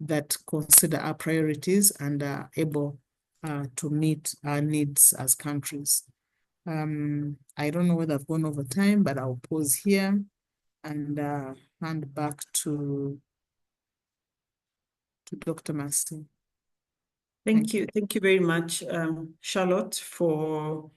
that consider our priorities and are able to meet our needs as countries? I don't know whether I've gone over time, but I'll pause here and hand back to Dr. Massey. Thank you. Thank you very much, Charlotte, for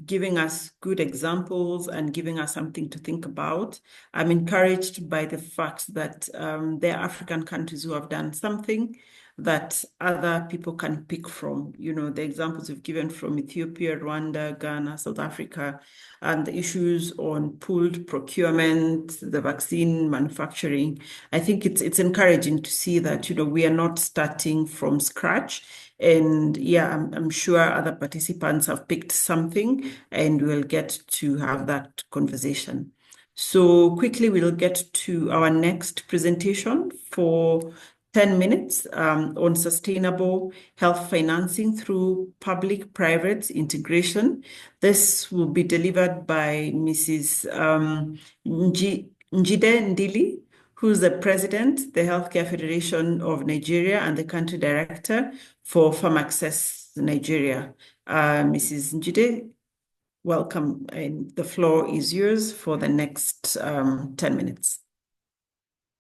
giving us good examples and giving us something to think about. I'm encouraged by the fact that there are African countries who have done something that other people can pick from. You know, the examples you've given from Ethiopia, Rwanda, Ghana, South Africa, and the issues on pooled procurement, the vaccine manufacturing. I think it's encouraging to see that, you know, we are not starting from scratch. And yeah, I'm sure other participants have picked something and we'll get to have that conversation. So quickly, we'll get to our next presentation for 10 minutes on sustainable health financing through public-private integration. This will be delivered by Mrs. Njide Ndili, who's the president, the Healthcare Federation of Nigeria, and the country director for Farm Access Nigeria. Mrs. Njide, welcome, and the floor is yours for the next 10 minutes.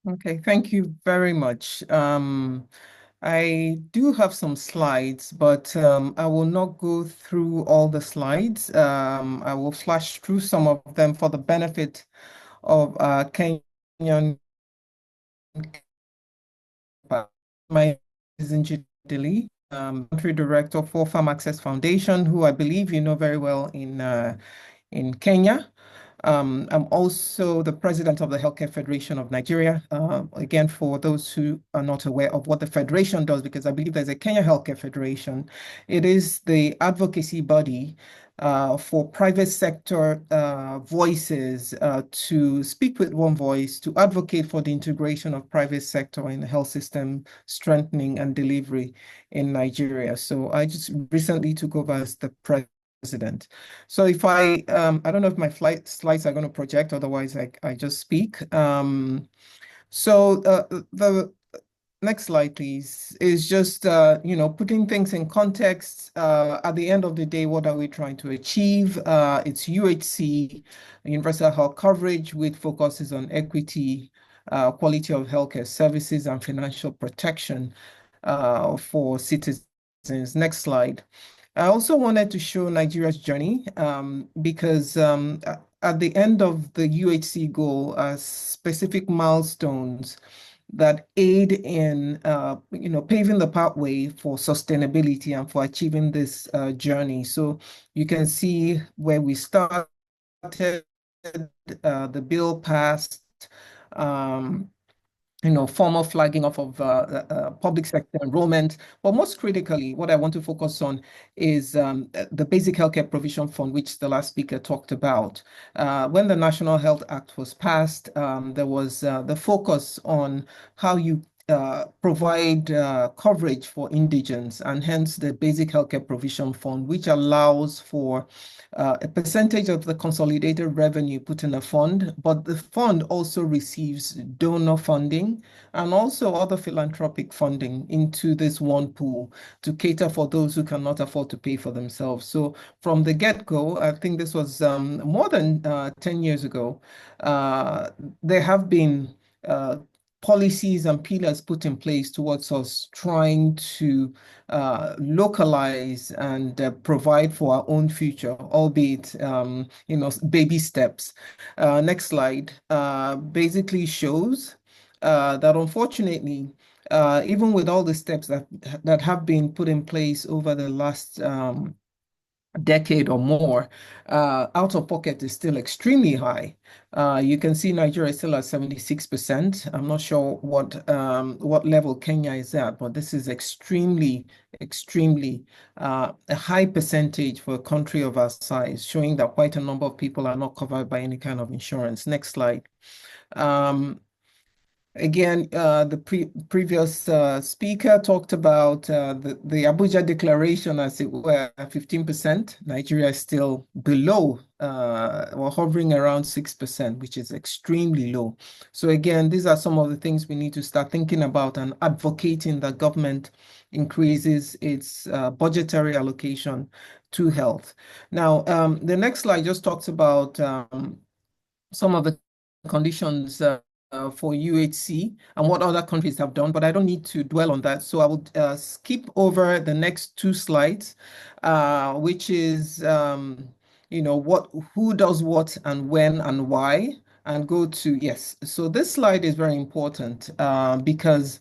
Okay, thank you very much. I do have some slides, but I will not go through all the slides. I will flash through some of them for the benefit of Kenyan. My is Njidili, country director for Farm Access Foundation, who I believe you know very well in Kenya. I'm also the president of the Healthcare Federation of Nigeria. Again, for those who are not aware of what the federation does, because I believe there's a Kenya Healthcare Federation. It is the advocacy body for private sector voices to speak with one voice, to advocate for the integration of private sector in the health system strengthening and delivery in Nigeria. So I just recently took over as the president. So if I don't know if my slides are going to project, otherwise I just speak. So the next slide, please, is just, you know, putting things in context. At the end of the day, what are we trying to achieve? It's UHC, universal health coverage, with focuses on equity, quality of healthcare services, and financial protection for citizens. Next slide. I also wanted to show Nigeria's journey because at the end of the UHC goal, specific milestones that aid in you know, paving the pathway for sustainability and for achieving this journey. So you can see where we started, the bill passed, you know, formal flagging off of public sector enrollment. But most critically, what I want to focus on is the Basic Healthcare Provision Fund, which the last speaker talked about. When the National Health Act was passed, there was the focus on how you provide coverage for indigents, and hence the Basic Healthcare Provision Fund, which allows for a percentage of the consolidated revenue put in a fund, but the fund also receives donor funding and also other philanthropic funding into this one pool to cater for those who cannot afford to pay for themselves. So from the get-go, I think this was more than 10 years ago, there have been policies and pillars put in place towards us trying to localize and provide for our own future, albeit baby steps. Next slide basically shows that unfortunately, even with all the steps that have been put in place over the last decade or more, out of pocket is still extremely high. You can see Nigeria is still at 76%. I'm not sure what level Kenya is at, but this is extremely a high percentage for a country of our size, showing that quite a number of people are not covered by any kind of insurance. Next slide. Again, the previous speaker talked about the Abuja Declaration, as it were, 15%. Nigeria is still below, or hovering around 6%, which is extremely low. So again, these are some of the things we need to start thinking about and advocating that government increases its budgetary allocation to health. Now, the next slide just talks about some of the conditions for UHC and what other countries have done, but I don't need to dwell on that. So I will skip over the next two slides, which is, who does what and when and why, and go to, yes. So this slide is very important because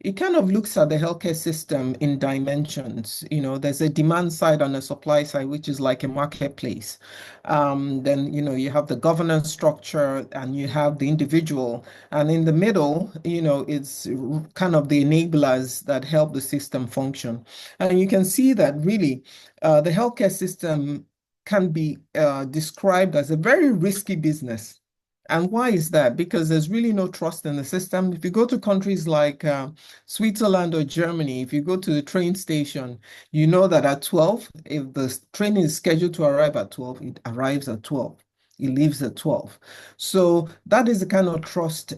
it kind of looks at the healthcare system in dimensions. There's a demand side and a supply side, which is like a marketplace. Then, you have the governance structure and you have the individual. And in the middle, it's kind of the enablers that help the system function. And you can see that really the healthcare system can be described as a very risky business. And why is that? Because there's really no trust in the system. If you go to countries like Switzerland or Germany, if you go to the train station, you know that at 12, if the train is scheduled to arrive at 12, it arrives at 12. It leaves at 12. So that is the kind of trust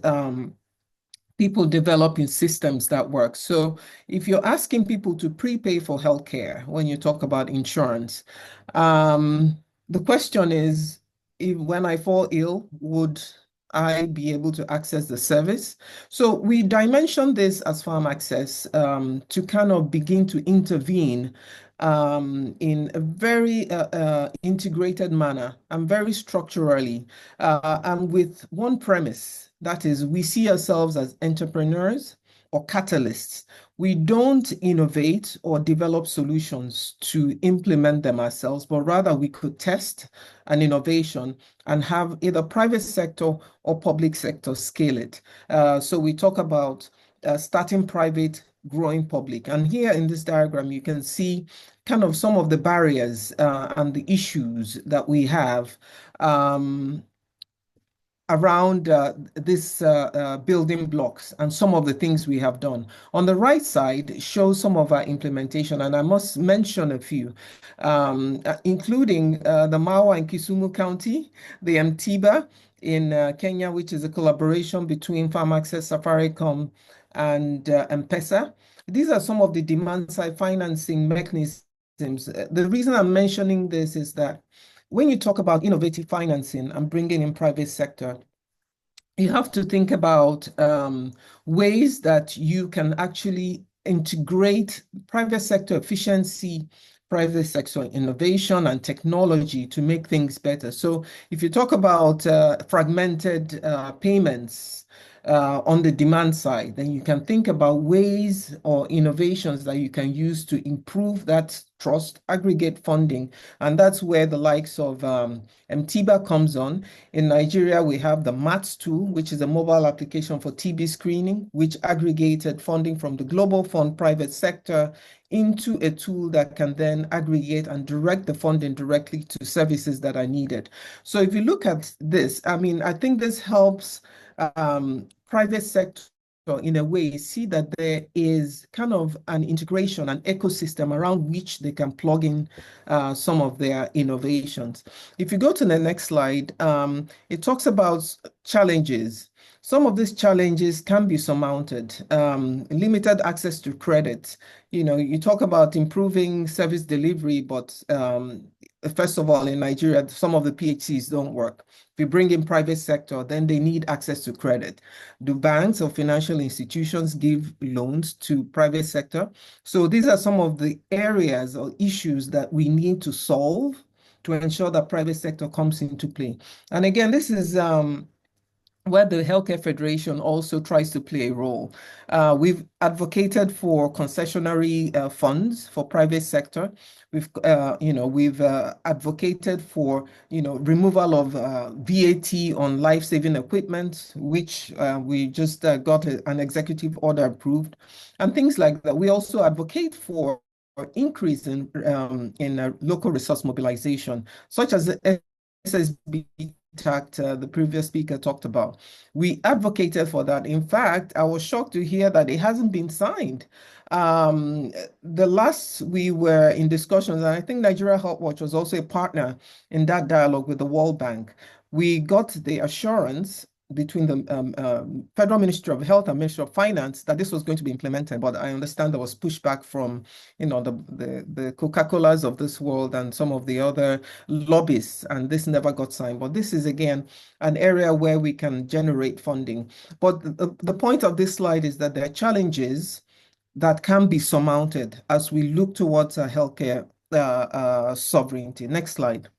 people develop in systems that work. So if you're asking people to prepay for healthcare, when you talk about insurance, the question is, when I fall ill, would I be able to access the service? So we dimension this as farm access to kind of begin to intervene in a very integrated manner and very structurally, and with one premise, that is, we see ourselves as entrepreneurs or catalysts. We don't innovate or develop solutions to implement them ourselves, but rather we could test an innovation and have either private sector or public sector scale it. So we talk about starting private, growing public. And here in this diagram, you can see kind of some of the barriers and the issues that we have around this building blocks and some of the things we have done. On the right side shows some of our implementation, and I must mention a few, including the Mawa in Kisumu County, the Mtiba in Kenya, which is a collaboration between Farm Access, Safaricom, and M-Pesa. These are some of the demand-side financing mechanisms. The reason I'm mentioning this is that when you talk about innovative financing and bringing in private sector, you have to think about ways that you can actually integrate private sector efficiency, private sector innovation and technology to make things better. So if you talk about fragmented payments, on the demand side, then you can think about ways or innovations that you can use to improve that trust, aggregate funding. And that's where the likes of MTBA comes on. In Nigeria, we have the MATS tool, which is a mobile application for TB screening, which aggregated funding from the global fund private sector into a tool that can then aggregate and direct the funding directly to services that are needed. So if you look at this, I mean, I think this helps private sector in a way, see that there is kind of an integration, an ecosystem around which they can plug in some of their innovations. If you go to the next slide, it talks about challenges. Some of these challenges can be surmounted. Limited access to credit. You talk about improving service delivery, but first of all, in Nigeria, some of the PHCs don't work. If you bring in private sector, then they need access to credit. Do banks or financial institutions give loans to private sector? So these are some of the areas or issues that we need to solve to ensure that private sector comes into play. And again, this is where the Healthcare Federation also tries to play a role. We've advocated for concessionary funds for private sector. We've advocated for removal of VAT on life-saving equipment, which we just got an executive order approved, and things like that. We also advocate for increase in local resource mobilization, such as the SSB the previous speaker talked about. We advocated for that. In fact, I was shocked to hear that it hasn't been signed. The last we were in discussions, and I think Nigeria Health Watch was also a partner in that dialogue with the World Bank. We got the assurance between the Federal Ministry of Health and Ministry of Finance that this was going to be implemented, but I understand there was pushback from the Coca-Colas of this world and some of the other lobbyists, and this never got signed. But this is again an area where we can generate funding. But the point of this slide is that there are challenges that can be surmounted as we look towards healthcare sovereignty. Next slide.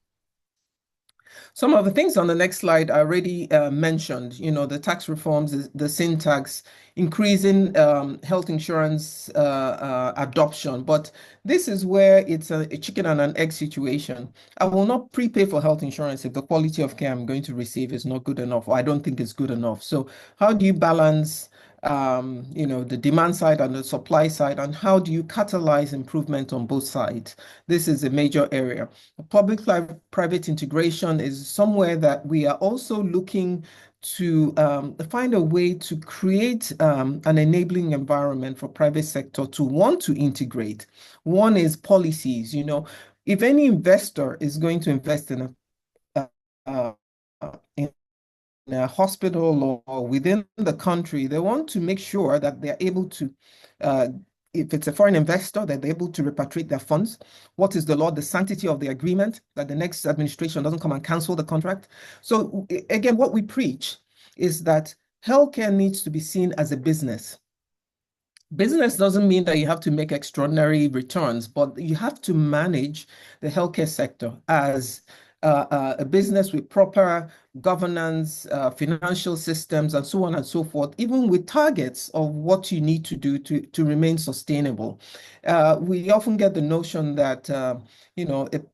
Some of the things on the next slide I already mentioned, the tax reforms, the sin tax, increasing health insurance adoption. But this is where it's a chicken and an egg situation. I will not prepay for health insurance if the quality of care I'm going to receive is not good enough, or I don't think it's good enough. So how do you balance the demand side and the supply side, and how do you catalyze improvement on both sides? This is a major area. Public-private integration is somewhere that we are also looking to find a way to create an enabling environment for private sector to want to integrate. One is policies. If any investor is going to invest in a hospital or within the country, they want to make sure that they're able to, if it's a foreign investor, that they're able to repatriate their funds. What is the law, the sanctity of the agreement, that the next administration doesn't come and cancel the contract. So again, what we preach is that healthcare needs to be seen as a business. Business doesn't mean that you have to make extraordinary returns, but you have to manage the healthcare sector as a business with proper governance, financial systems, and so on and so forth, even with targets of what you need to do to remain sustainable. We often get the notion that, the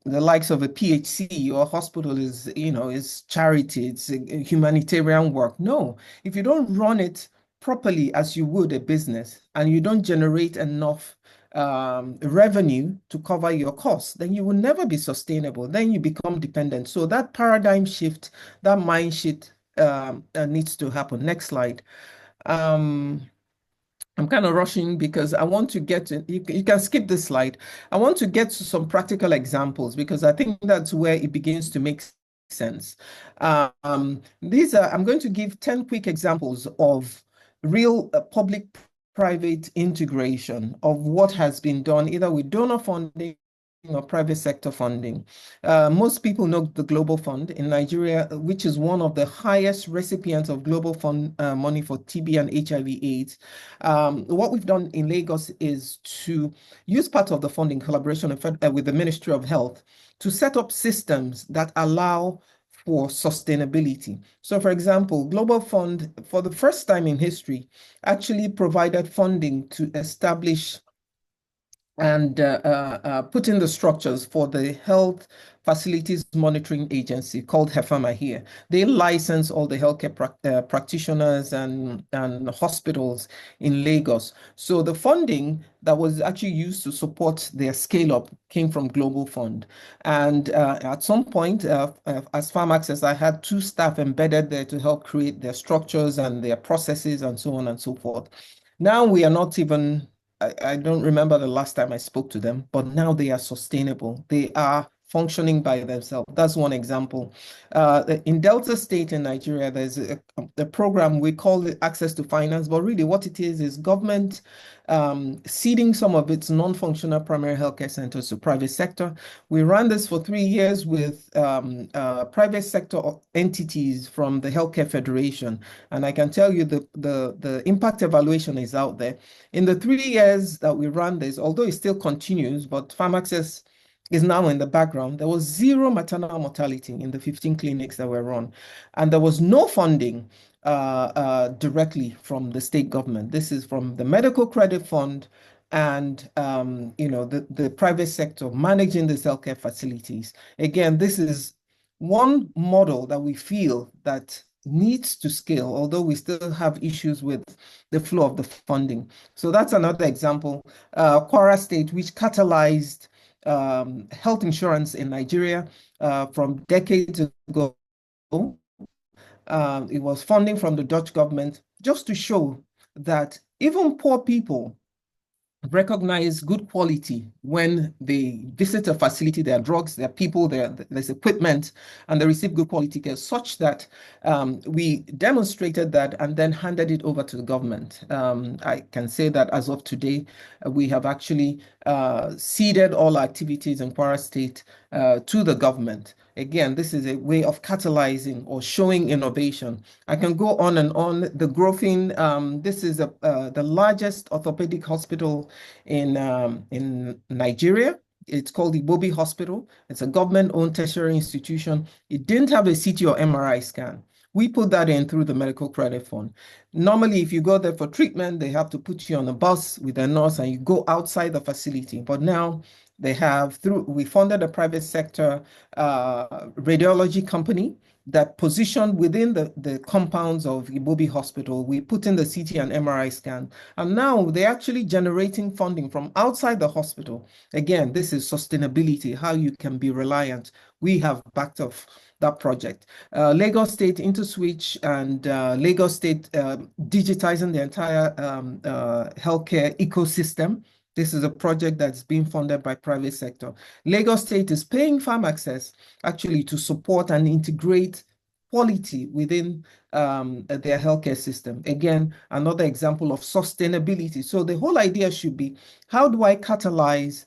likes of a PHC or a hospital is charity, it's humanitarian work. No, if you don't run it properly as you would a business, and you don't generate enough revenue to cover your costs, then you will never be sustainable. Then you become dependent. So that paradigm shift, that mind shift needs to happen. Next slide. I'm kind of rushing because I want to get to, you can skip this slide. I want to get to some practical examples because I think that's where it begins to make sense. I'm going to give 10 quick examples of real public-private integration of what has been done either with donor funding or private sector funding. Most people know the Global Fund in Nigeria, which is one of the highest recipients of Global Fund money for TB and HIV/AIDS. What we've done in Lagos is to use part of the funding in collaboration with the Ministry of Health to set up systems that allow for sustainability. So for example, Global Fund, for the first time in history, actually provided funding to establish and put in the structures for the Health Facilities Monitoring Agency called HEFAMA here. They license all the healthcare practitioners and hospitals in Lagos. So the funding that was actually used to support their scale up came from Global Fund. And at some point, as Farm Access, I had 2 staff embedded there to help create their structures and their processes and so on and so forth. Now we are not even, I don't remember the last time I spoke to them, but now they are sustainable. They are functioning by themselves. That's one example. In Delta State in Nigeria, there's a program, we call it Access to Finance, but really what it is government seeding some of its non-functional primary healthcare centers to private sector. We ran this for 3 years with private sector entities from the Healthcare Federation. And I can tell you the impact evaluation is out there. In the 3 years that we ran this, although it still continues, but Farm Access is now in the background, there was 0 maternal mortality in the 15 clinics that were run. And there was no funding directly from the state government. This is from the Medical Credit Fund and the private sector managing the healthcare facilities. Again, this is one model that we feel that needs to scale, although we still have issues with the flow of the funding. So that's another example. Kwara State, which catalyzed health insurance in Nigeria from decades ago. It was funding from the Dutch government just to show that even poor people recognize good quality when they visit a facility. There are drugs, there are people, there's equipment, and they receive good quality care, such that we demonstrated that and then handed it over to the government. I can say that as of today, we have actually ceded all activities in Kwara State to the government. Again, this is a way of catalyzing or showing innovation. I can go on and on. The Growing, this is the largest orthopedic hospital in Nigeria. It's called the Bobi Hospital. It's a government-owned tertiary institution. It didn't have a CT or MRI scan. We put that in through the Medical Credit Fund. Normally, if you go there for treatment, they have to put you on a bus with a nurse and you go outside the facility. But now they have, we funded a private sector radiology company that positioned within the compounds of Ibobi Hospital. We put in the CT and MRI scan, and now they're actually generating funding from outside the hospital. Again, this is sustainability, how you can be reliant. We have backed off that project. Lagos State InterSwitch and Lagos State digitizing the entire healthcare ecosystem. This is a project that's being funded by private sector. Lagos State is paying Farm Access actually to support and integrate quality within their healthcare system. Again, another example of sustainability. So the whole idea should be, how do I catalyze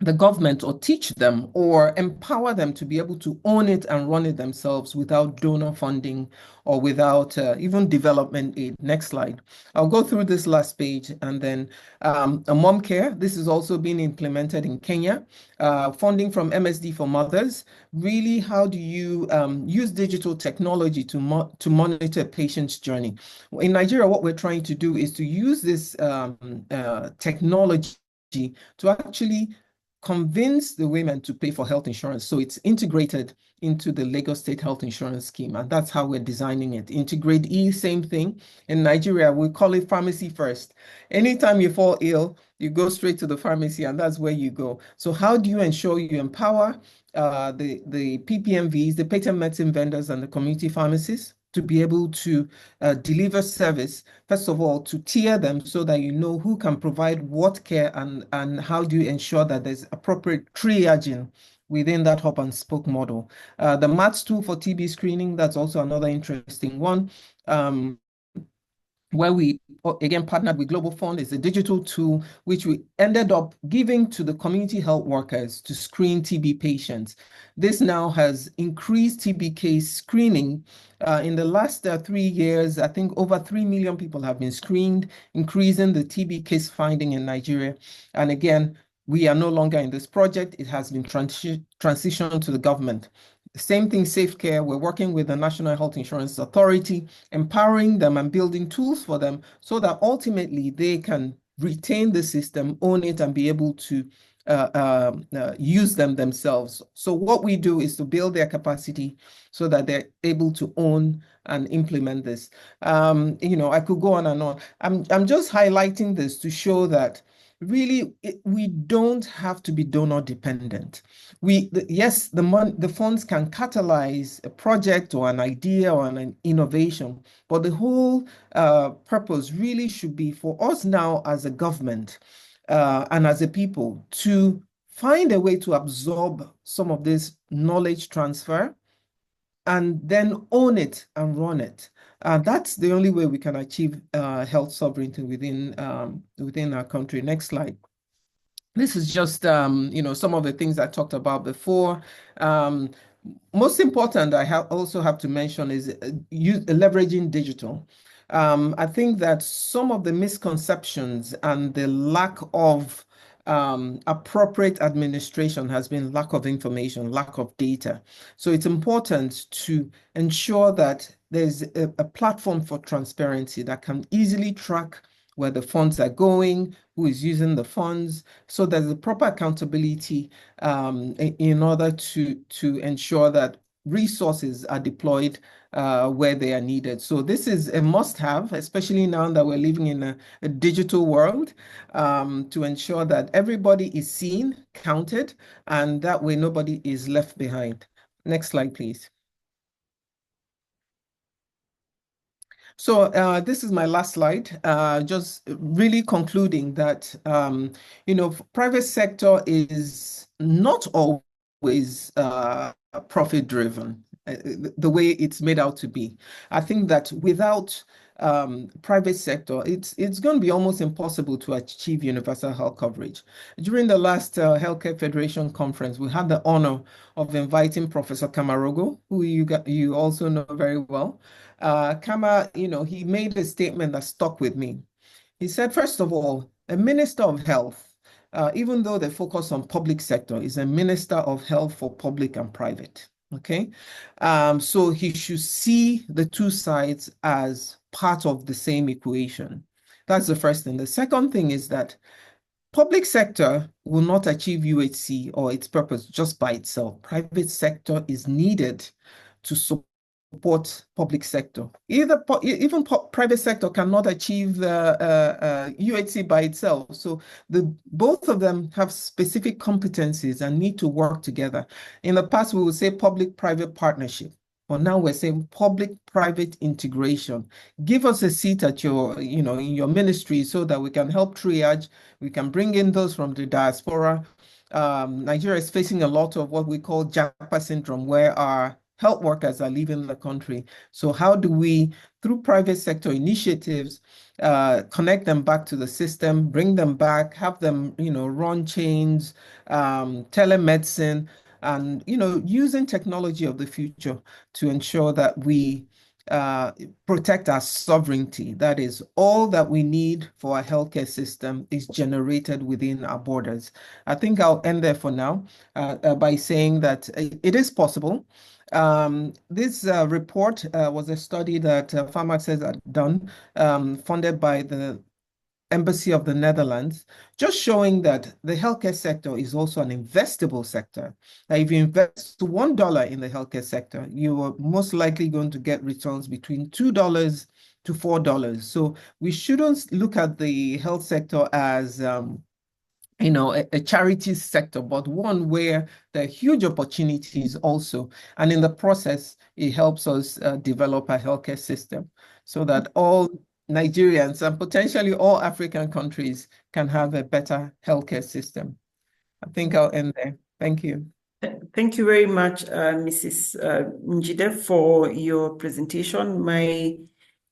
the government, or teach them or empower them to be able to own it and run it themselves without donor funding or without even development aid. Next slide. I'll go through this last page, and then a mom care. This is also being implemented in Kenya. Funding from MSD for mothers. Really, how do you use digital technology to monitor a patient's journey? In Nigeria, what we're trying to do is to use this technology to actually convince the women to pay for health insurance. So it's integrated into the Lagos State Health Insurance Scheme. And that's how we're designing it. Integrate E, same thing. In Nigeria, we call it pharmacy first. Anytime you fall ill, you go straight to the pharmacy, and that's where you go. So how do you ensure you empower the PPMVs, the patent medicine vendors, and the community pharmacists to be able to deliver service, first of all, to tier them so that you know who can provide what care, and how do you ensure that there's appropriate triaging within that hub and spoke model. The MATS tool for TB screening, that's also another interesting one. Where we, again, partnered with Global Fund, is a digital tool which we ended up giving to the community health workers to screen TB patients. This now has increased TB case screening. In the last 3 years, I think over 3 million people have been screened, increasing the TB case finding in Nigeria. And again, we are no longer in this project. It has been transitioned to the government. Same thing, Safe Care. We're working with the National Health Insurance Authority, empowering them and building tools for them so that ultimately they can retain the system, own it, and be able to use them themselves. So what we do is to build their capacity so that they're able to own and implement this. I could go on and on. I'm just highlighting this to show that really we don't have to be donor dependent. Yes, the funds can catalyze a project or an idea or an innovation, but the whole purpose really should be for us now as a government and as a people to find a way to absorb some of this knowledge transfer and then own it and run it. That's the only way we can achieve health sovereignty within our country. Next slide. This is just some of the things I talked about before. Most important, I also have to mention is leveraging digital. I think that some of the misconceptions and the lack of appropriate administration has been lack of information, lack of data. So it's important to ensure that there's a platform for transparency that can easily track where the funds are going, who is using the funds. So there's a proper accountability in order to ensure that resources are deployed where they are needed. So this is a must-have, especially now that we're living in a digital world, to ensure that everybody is seen, counted, and that way nobody is left behind. Next slide, please. So this is my last slide, just really concluding that, private sector is not always profit-driven, the way it's made out to be. I think that without private sector, it's going to be almost impossible to achieve universal health coverage. During the last Healthcare Federation conference, we had the honor of inviting Professor Kamarogo, who you also know very well. Kama, he made a statement that stuck with me. He said, first of all, a minister of health, even though they focus on public sector, is a minister of health for public and private. Okay, so he should see the two sides as part of the same equation. That's the first thing. The second thing is that public sector will not achieve UHC or its purpose just by itself. Private sector is needed to support public sector. Even private sector cannot achieve UHC by itself. So both of them have specific competencies and need to work together. In the past, we would say public-private partnership. But now we're saying public-private integration. Give us a seat at in your ministry so that we can help triage. We can bring in those from the diaspora. Nigeria is facing a lot of what we call Japa syndrome, where our health workers are leaving the country. So how do we, through private sector initiatives, connect them back to the system, bring them back, have them, run chains, telemedicine, and, using technology of the future to ensure that we protect our sovereignty. That is, all that we need for our healthcare system is generated within our borders. I think I'll end there for now by saying that it is possible. This report was a study that PharmAccess had done, funded by the Embassy of the Netherlands, just showing that the healthcare sector is also an investable sector. Now, if you invest $1 in the healthcare sector, you are most likely going to get returns between $2 to $4. So we shouldn't look at the health sector as a charity sector, but one where there are huge opportunities also. And in the process, it helps us develop a healthcare system so that all Nigerians and potentially all African countries can have a better healthcare system. I think I'll end there. Thank you. Thank you very much, Mrs. Njide, for your presentation. My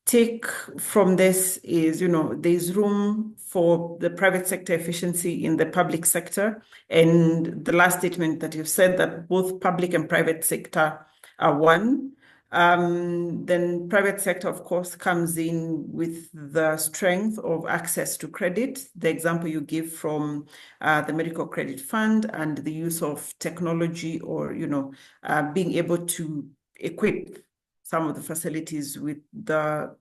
take from this is, there's room for the private sector efficiency in the public sector. And the last statement that you've said, that both public and private sector are one. Then private sector, of course, comes in with the strength of access to credit. The example you give from the Medical Credit Fund and the use of technology, or, being able to equip some of the facilities with the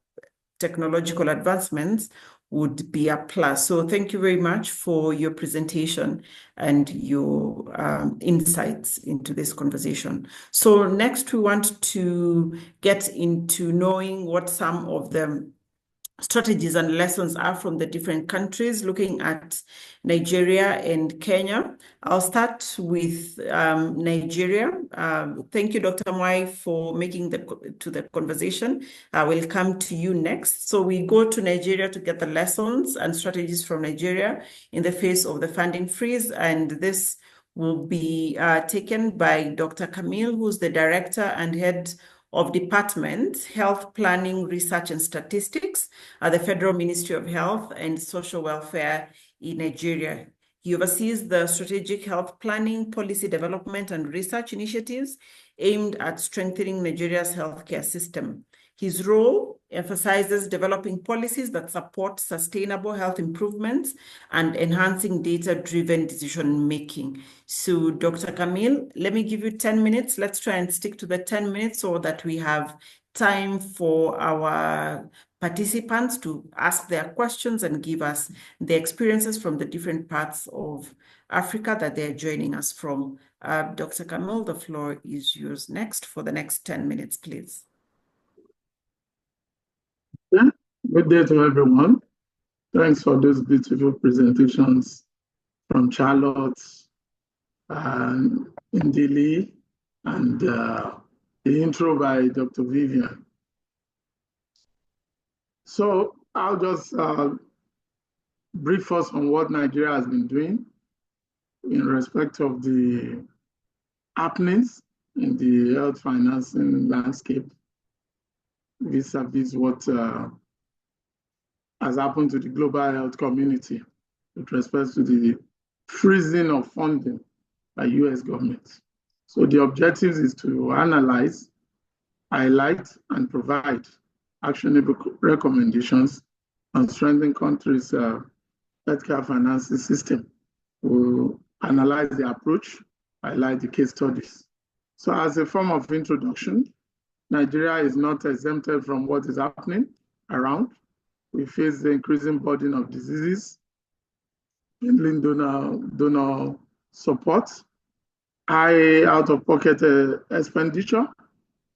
technological advancements, would be a plus. So thank you very much for your presentation and your insights into this conversation. So next we want to get into knowing what some of the strategies and lessons are from the different countries, looking at Nigeria and Kenya. I'll start with Nigeria. Thank you, Dr. Mwai, for making the conversation. I will come to you next. So we go to Nigeria to get the lessons and strategies from Nigeria in the face of the funding freeze, and this will be taken by Dr. Camille, who's the Director and Head of Department, Health Planning, Research and Statistics at the Federal Ministry of Health and Social Welfare in Nigeria. He oversees the strategic health planning, policy development, and research initiatives aimed at strengthening Nigeria's healthcare system. His role emphasizes developing policies that support sustainable health improvements and enhancing data-driven decision-making. So, Dr. Camille, let me give you 10 minutes. Let's try and stick to the 10 minutes so that we have time for our participants to ask their questions and give us the experiences from the different parts of Africa that they're joining us from. Dr. Camille, the floor is yours next for the next 10 minutes, please. Yeah. Good day to everyone. Thanks for those beautiful presentations from Charlotte and Ndili and the intro by Dr. Vivian. So I'll just brief us on what Nigeria has been doing in respect of the happenings in the health financing landscape vis-a-vis what has happened to the global health community with respect to the freezing of funding by US government. So the objective is to analyze, highlight, and provide actionable recommendations on strengthening countries' healthcare financing system. We'll analyze the approach, highlight the case studies. So as a form of introduction, Nigeria is not exempted from what is happening around. We face the increasing burden of diseases, dwindling donor support, high out-of-pocket expenditure,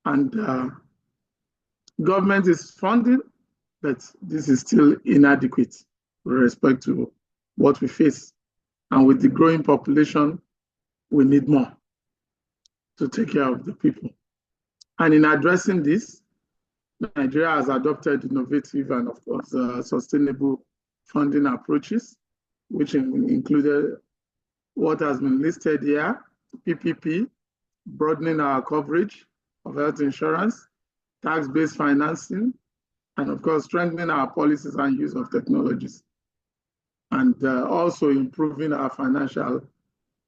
and government is funding, but this is still inadequate with respect to what we face. And with the growing population, we need more to take care of the people. And in addressing this, Nigeria has adopted innovative and, of course, sustainable funding approaches, which included what has been listed here: PPP, broadening our coverage of health insurance, tax-based financing, and, of course, strengthening our policies and use of technologies, and also improving our financial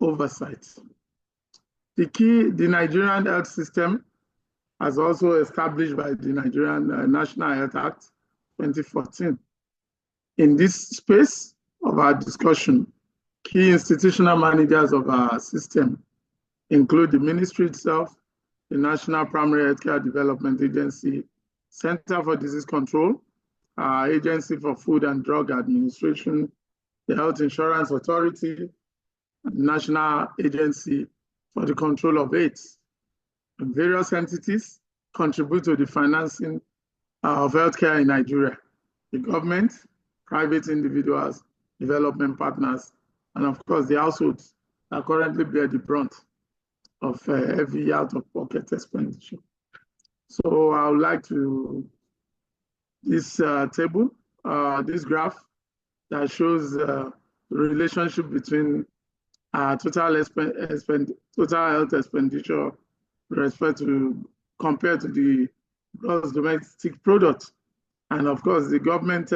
oversight. The Nigerian health system, as also established by the Nigerian National Health Act 2014. In this space of our discussion, key institutional managers of our system include the ministry itself, the National Primary Healthcare Development Agency, Center for Disease Control, our Agency for Food and Drug Administration, the Health Insurance Authority, and the National Agency for the Control of AIDS. And various entities contribute to the financing of healthcare in Nigeria: the government, private individuals, development partners, and of course the households that currently bear the brunt of heavy out-of-pocket expenditure. So I would like to, this table, this graph that shows the relationship between total health expenditure with respect to, compared to the gross domestic product, and of course the government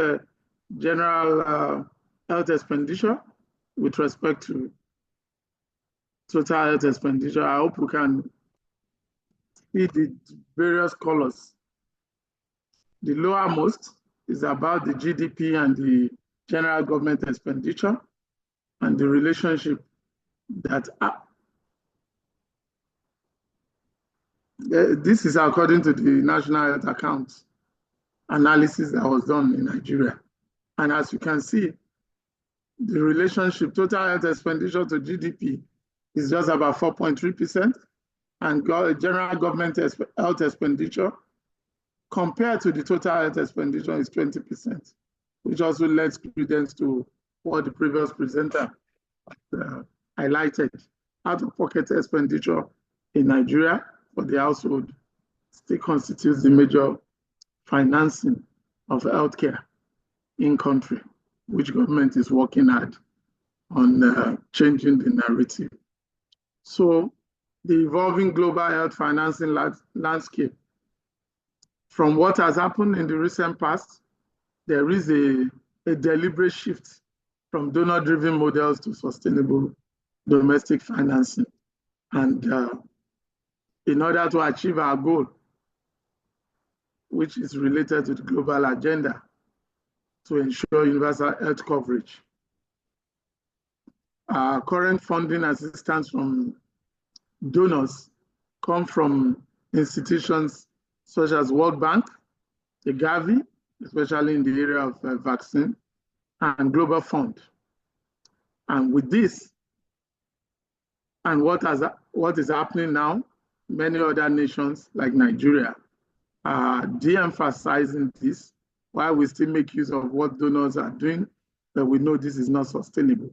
general health expenditure with respect to total health expenditure. I hope we can see the various colors. The lowermost is about the GDP and the general government expenditure and the relationship that this is according to the National Health Account analysis that was done in Nigeria. And as you can see, the relationship, total health expenditure to GDP is just about 4.3%, and general government health expenditure compared to the total health expenditure is 20%, which also lends credence to what the previous presenter highlighted. Out-of-pocket expenditure in Nigeria for the household still constitutes the major financing of healthcare in country, which government is working hard on changing the narrative. So the evolving global health financing landscape, from what has happened in the recent past, there is a deliberate shift from donor-driven models to sustainable domestic financing. And in order to achieve our goal, which is related to the global agenda to ensure universal health coverage, our current funding assistance from donors come from institutions such as World Bank, the Gavi, especially in the area of vaccine, and Global Fund. And with this, and what is happening now, many other nations like Nigeria are de-emphasizing this, while we still make use of what donors are doing, but we know this is not sustainable.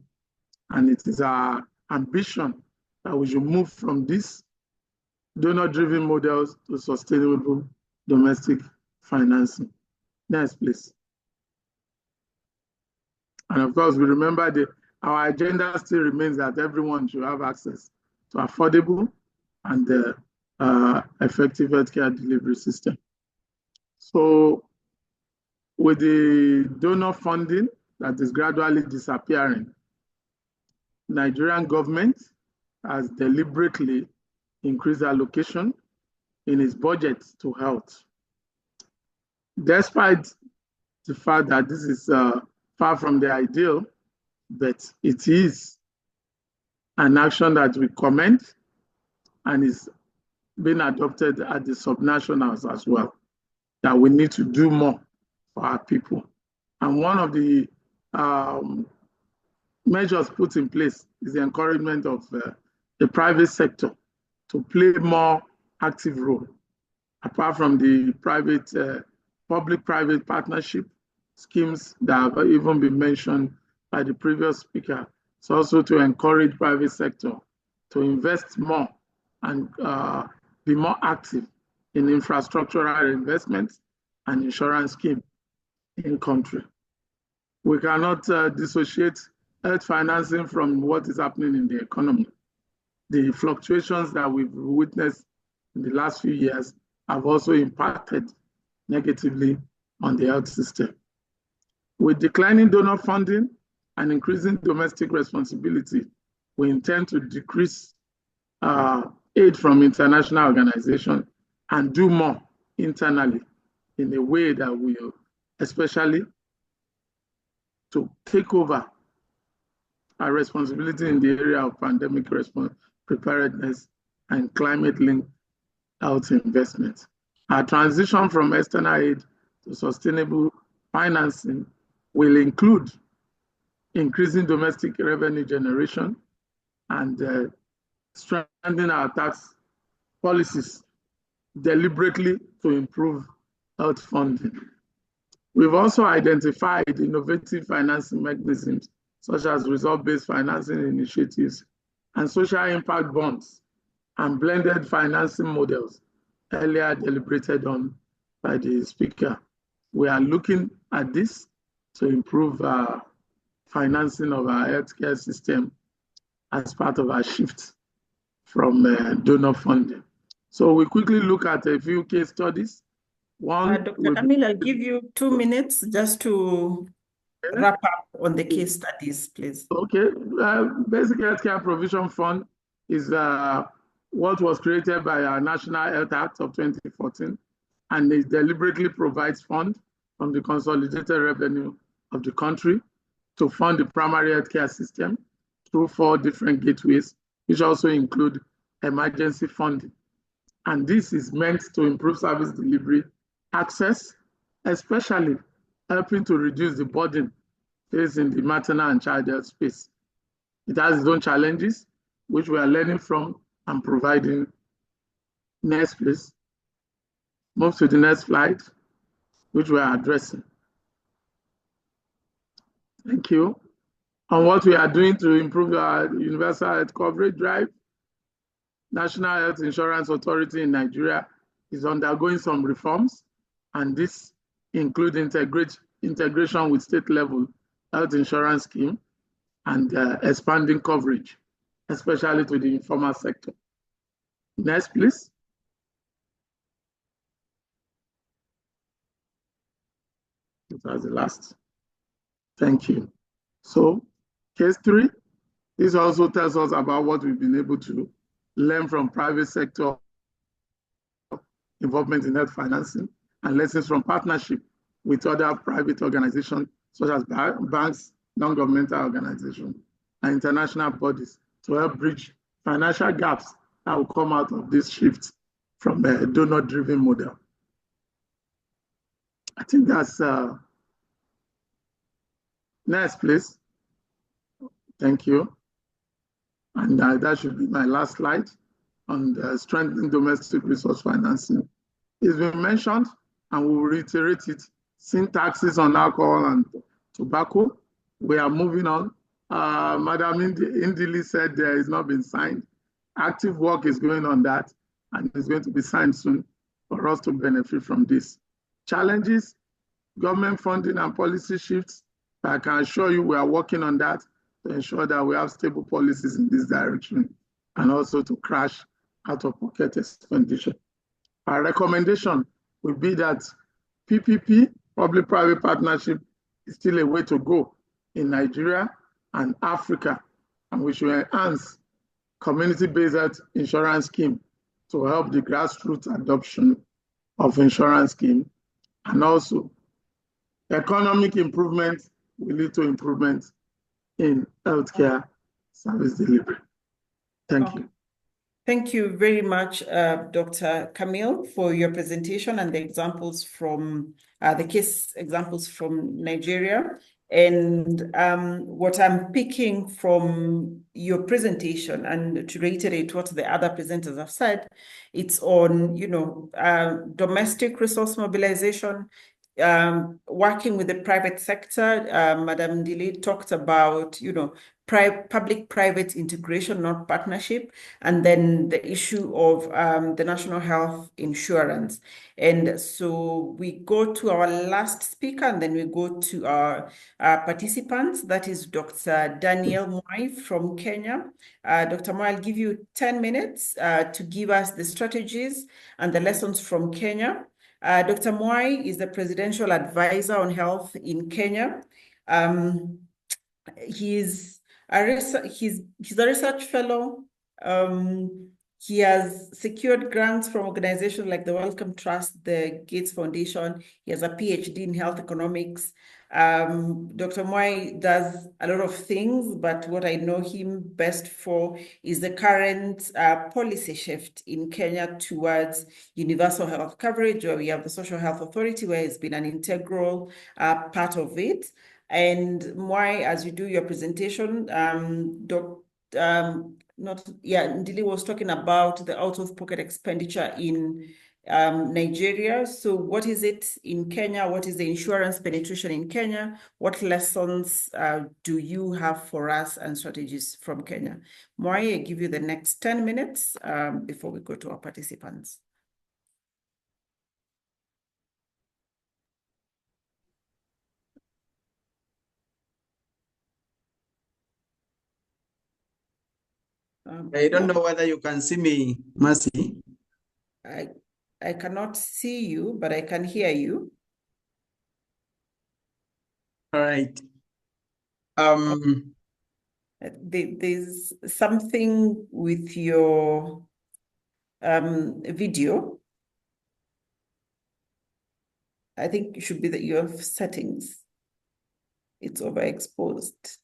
And it is our ambition that we should move from these donor-driven models to sustainable domestic financing. Next, please. And of course, we remember that our agenda still remains that everyone should have access to affordable and effective healthcare delivery system. So with the donor funding that is gradually disappearing, Nigerian government has deliberately increased allocation in its budget to health. Despite the fact that this is far from the ideal, but it is an action that we commend and is being adopted at the subnationals as well, that we need to do more for our people. And one of the measures put in place is the encouragement of the private sector to play a more active role, apart from the public-private partnership schemes that have even been mentioned by the previous speaker. It's also to encourage private sector to invest more and be more active in infrastructural investments and insurance scheme in country. We cannot dissociate health financing from what is happening in the economy. The fluctuations that we've witnessed in the last few years have also impacted negatively on the health system. With declining donor funding and increasing domestic responsibility, we intend to decrease aid from international organizations and do more internally in a way that will, especially to take over our responsibility in the area of pandemic response, preparedness, and climate-linked health investment. Our transition from external aid to sustainable financing will include increasing domestic revenue generation and strengthening our tax policies deliberately to improve health funding. We've also identified innovative financing mechanisms such as result-based financing initiatives and social impact bonds and blended financing models earlier deliberated on by the speaker. We are looking at this to improve financing of our healthcare system as part of our shift from donor funding. So we quickly look at a few case studies. One, Dr. Camille, I'll give you 2 minutes just to wrap up on the case studies, please. Okay, Basic Healthcare Provision Fund is what was created by our National Health Act of 2014, and it deliberately provides funds from the consolidated revenue of the country to fund the primary healthcare system through 4 different gateways, which also include emergency funding. And this is meant to improve service delivery access, especially helping to reduce the burden facing the maternal and child health space. It has its own challenges, which we are learning from and providing. Next, please. Move to the next slide, which we are addressing. Thank you. On what we are doing to improve our universal health coverage drive, National Health Insurance Authority in Nigeria is undergoing some reforms, and this includes integration with state-level health insurance scheme and expanding coverage, especially to the informal sector. Next, please. That was the last. Thank you. So, case 3, this also tells us about what we've been able to learn from private sector involvement in health financing and lessons from partnership with other private organizations such as banks, non-governmental organizations, and international bodies to help bridge financial gaps that will come out of this shift from a donor-driven model. I think that's next, please. Thank you. And that should be my last slide on strengthening domestic resource financing. It's been mentioned, and we'll reiterate it, sin taxes on alcohol and tobacco. We are moving on. Madam Indili said there has not been signed. Active work is going on that, and it's going to be signed soon for us to benefit from this. Challenges, government funding and policy shifts. I can assure you we are working on that to ensure that we have stable policies in this direction and also to crash out-of-pocket expenditure. Our recommendation would be that PPP, public-private partnership, is still a way to go in Nigeria and Africa, and we should enhance community-based health insurance scheme to help the grassroots adoption of insurance scheme, and also economic improvement will lead to improvement in healthcare service delivery. Thank you. Thank you very much, Dr. Camille, for your presentation and the examples from the case examples from Nigeria. And what I'm picking from your presentation, and to reiterate what the other presenters have said, it's on, domestic resource mobilization, working with the private sector. Madam Ndili talked about, public-private integration, not partnership, and then the issue of the national health insurance. And so we go to our last speaker, and then we go to our participants. That is Dr. Daniel Mwai from Kenya. Dr. Mwai, I'll give you 10 minutes to give us the strategies and the lessons from Kenya. Dr. Mwai is the presidential advisor on health in Kenya. He's a research fellow. He has secured grants from organizations like the Wellcome Trust, the Gates Foundation. He has a PhD in health economics. Dr. Mwai does a lot of things, but what I know him best for is the current policy shift in Kenya towards universal health coverage, where we have the Social Health Authority, where it's been an integral part of it. And Mwai, as you do your presentation, Ndili was talking about the out-of-pocket expenditure in Nigeria. So what is it in Kenya? What is the insurance penetration in Kenya? What lessons do you have for us and strategies from Kenya? Mwai, I give you the next 10 minutes before we go to our participants. I don't know whether you can see me, Mercy. I cannot see you, but I can hear you. All right. There's something with your video. I think it should be that you have settings. It's overexposed.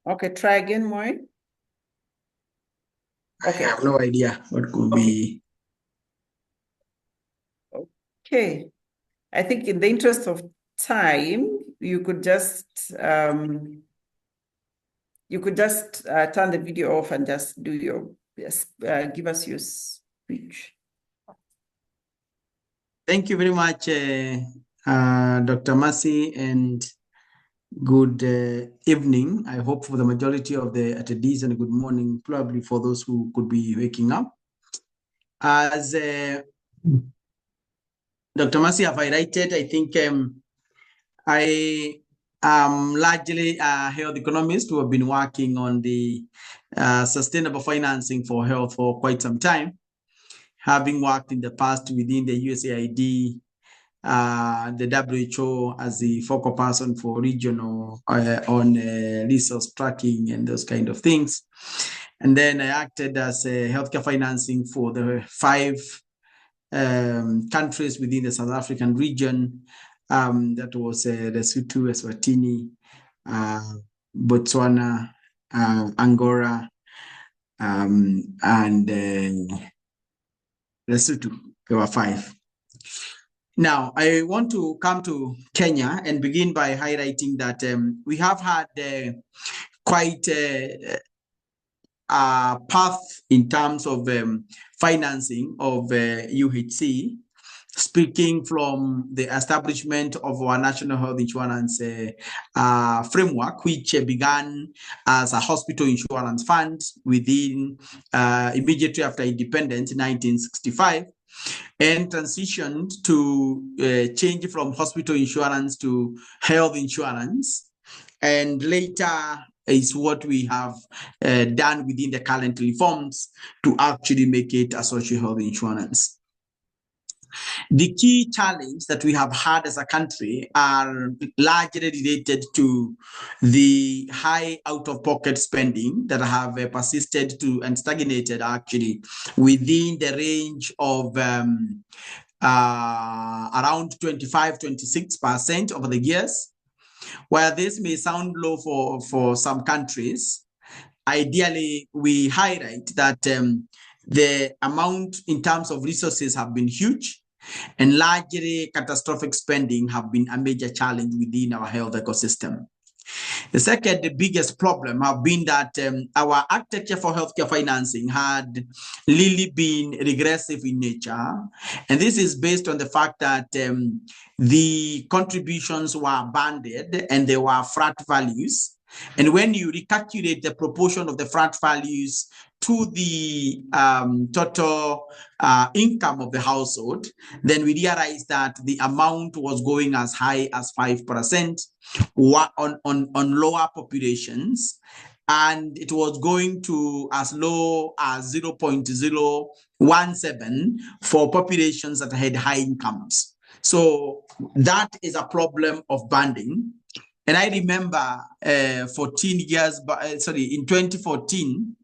Okay, try again, Mwai. Okay. I have no idea what could be. Okay. I think in the interest of time, you could just turn the video off and just do your give us your speech. Thank you very much, Dr. Mercy, and good evening. I hope for the majority of the attendees, and good morning, probably for those who could be waking up. As Dr. Mercy have highlighted, I think I am largely a health economist who have been working on the sustainable financing for health for quite some time, having worked in the past within the USAID, the WHO as the focal person for regional on resource tracking and those kind of things. And then I acted as a healthcare financing for the 5 countries within the South African region. That was Lesotho, Eswatini, Botswana, Angola, and Lesotho. There were 5. Now, I want to come to Kenya and begin by highlighting that we have had quite a path in terms of financing of UHC, speaking from the establishment of our national health insurance framework, which began as a hospital insurance fund within immediately after independence in 1965. And transitioned to change from hospital insurance to health insurance. And later is what we have done within the current reforms to actually make it a social health insurance. The key challenge that we have had as a country are largely related to the high out-of-pocket spending that have persisted to and stagnated actually within the range of around 25-26% over the years. While this may sound low for some countries, ideally we highlight that the amount in terms of resources have been huge, and largely catastrophic spending have been a major challenge within our health ecosystem. The second, the biggest problem have been that our architecture for healthcare financing had really been regressive in nature. And this is based on the fact that the contributions were banded and they were flat values. And when you recalculate the proportion of the flat values to the total income of the household, then we realized that the amount was going as high as 5% on lower populations, and it was going to as low as 0.017 for populations that had high incomes. So that is a problem of banding. And I remember 14 years, in 2014,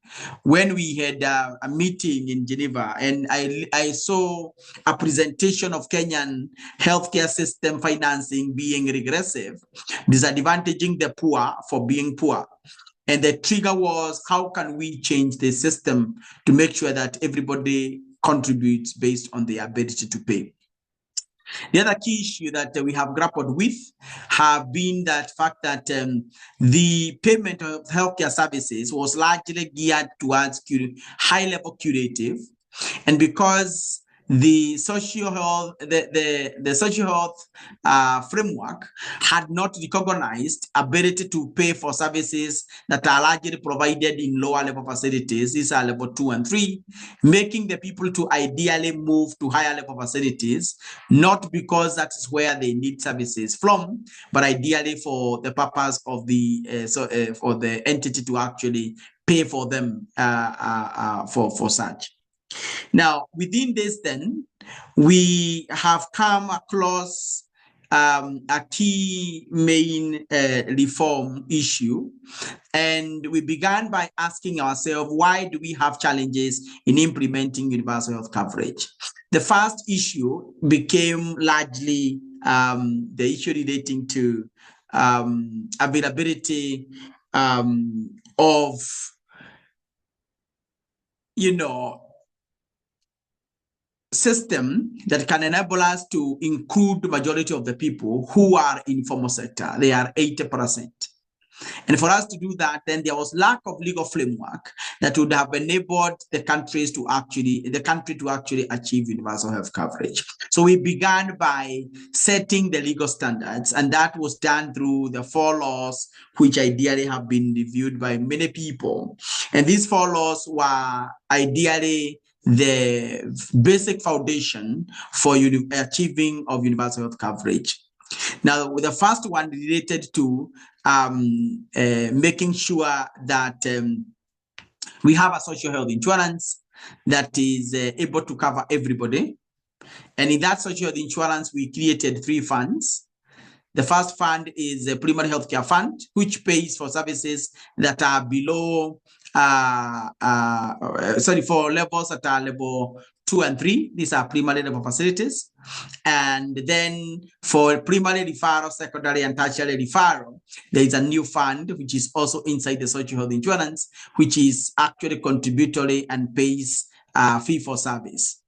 when we had a meeting in Geneva, and I saw a presentation of Kenyan healthcare system financing being regressive, disadvantaging the poor for being poor. And the trigger was, how can we change the system to make sure that everybody contributes based on their ability to pay? The other key issue that we have grappled with have been that fact that the payment of healthcare services was largely geared towards high-level curative, and because the social health, the social health framework had not recognized ability to pay for services that are largely provided in lower level facilities. These are level 2 and 3, making the people to ideally move to higher level facilities, not because that is where they need services from, but ideally for the purpose of the for the entity to actually pay for them for such. Now, within this, then, we have come across a key main reform issue, and we began by asking ourselves, why do we have challenges in implementing universal health coverage? The first issue became largely the issue relating to availability of system that can enable us to include the majority of the people who are in informal sector. They are 80%. And for us to do that, then there was lack of legal framework that would have enabled the country to actually achieve universal health coverage. So we began by setting the legal standards, and that was done through the 4 laws, which ideally have been reviewed by many people. And these 4 laws were ideally the basic foundation for achieving of universal health coverage. Now, the first one related to making sure that we have a social health insurance that is able to cover everybody. And in that social health insurance, we created 3 funds. The first fund is a primary healthcare fund, which pays for services that are below, for levels that are level 2 and 3. These are primary level facilities. And then for primary referral, secondary and tertiary referral, there is a new fund, which is also inside the social health insurance, which is actually contributory and pays fee for service.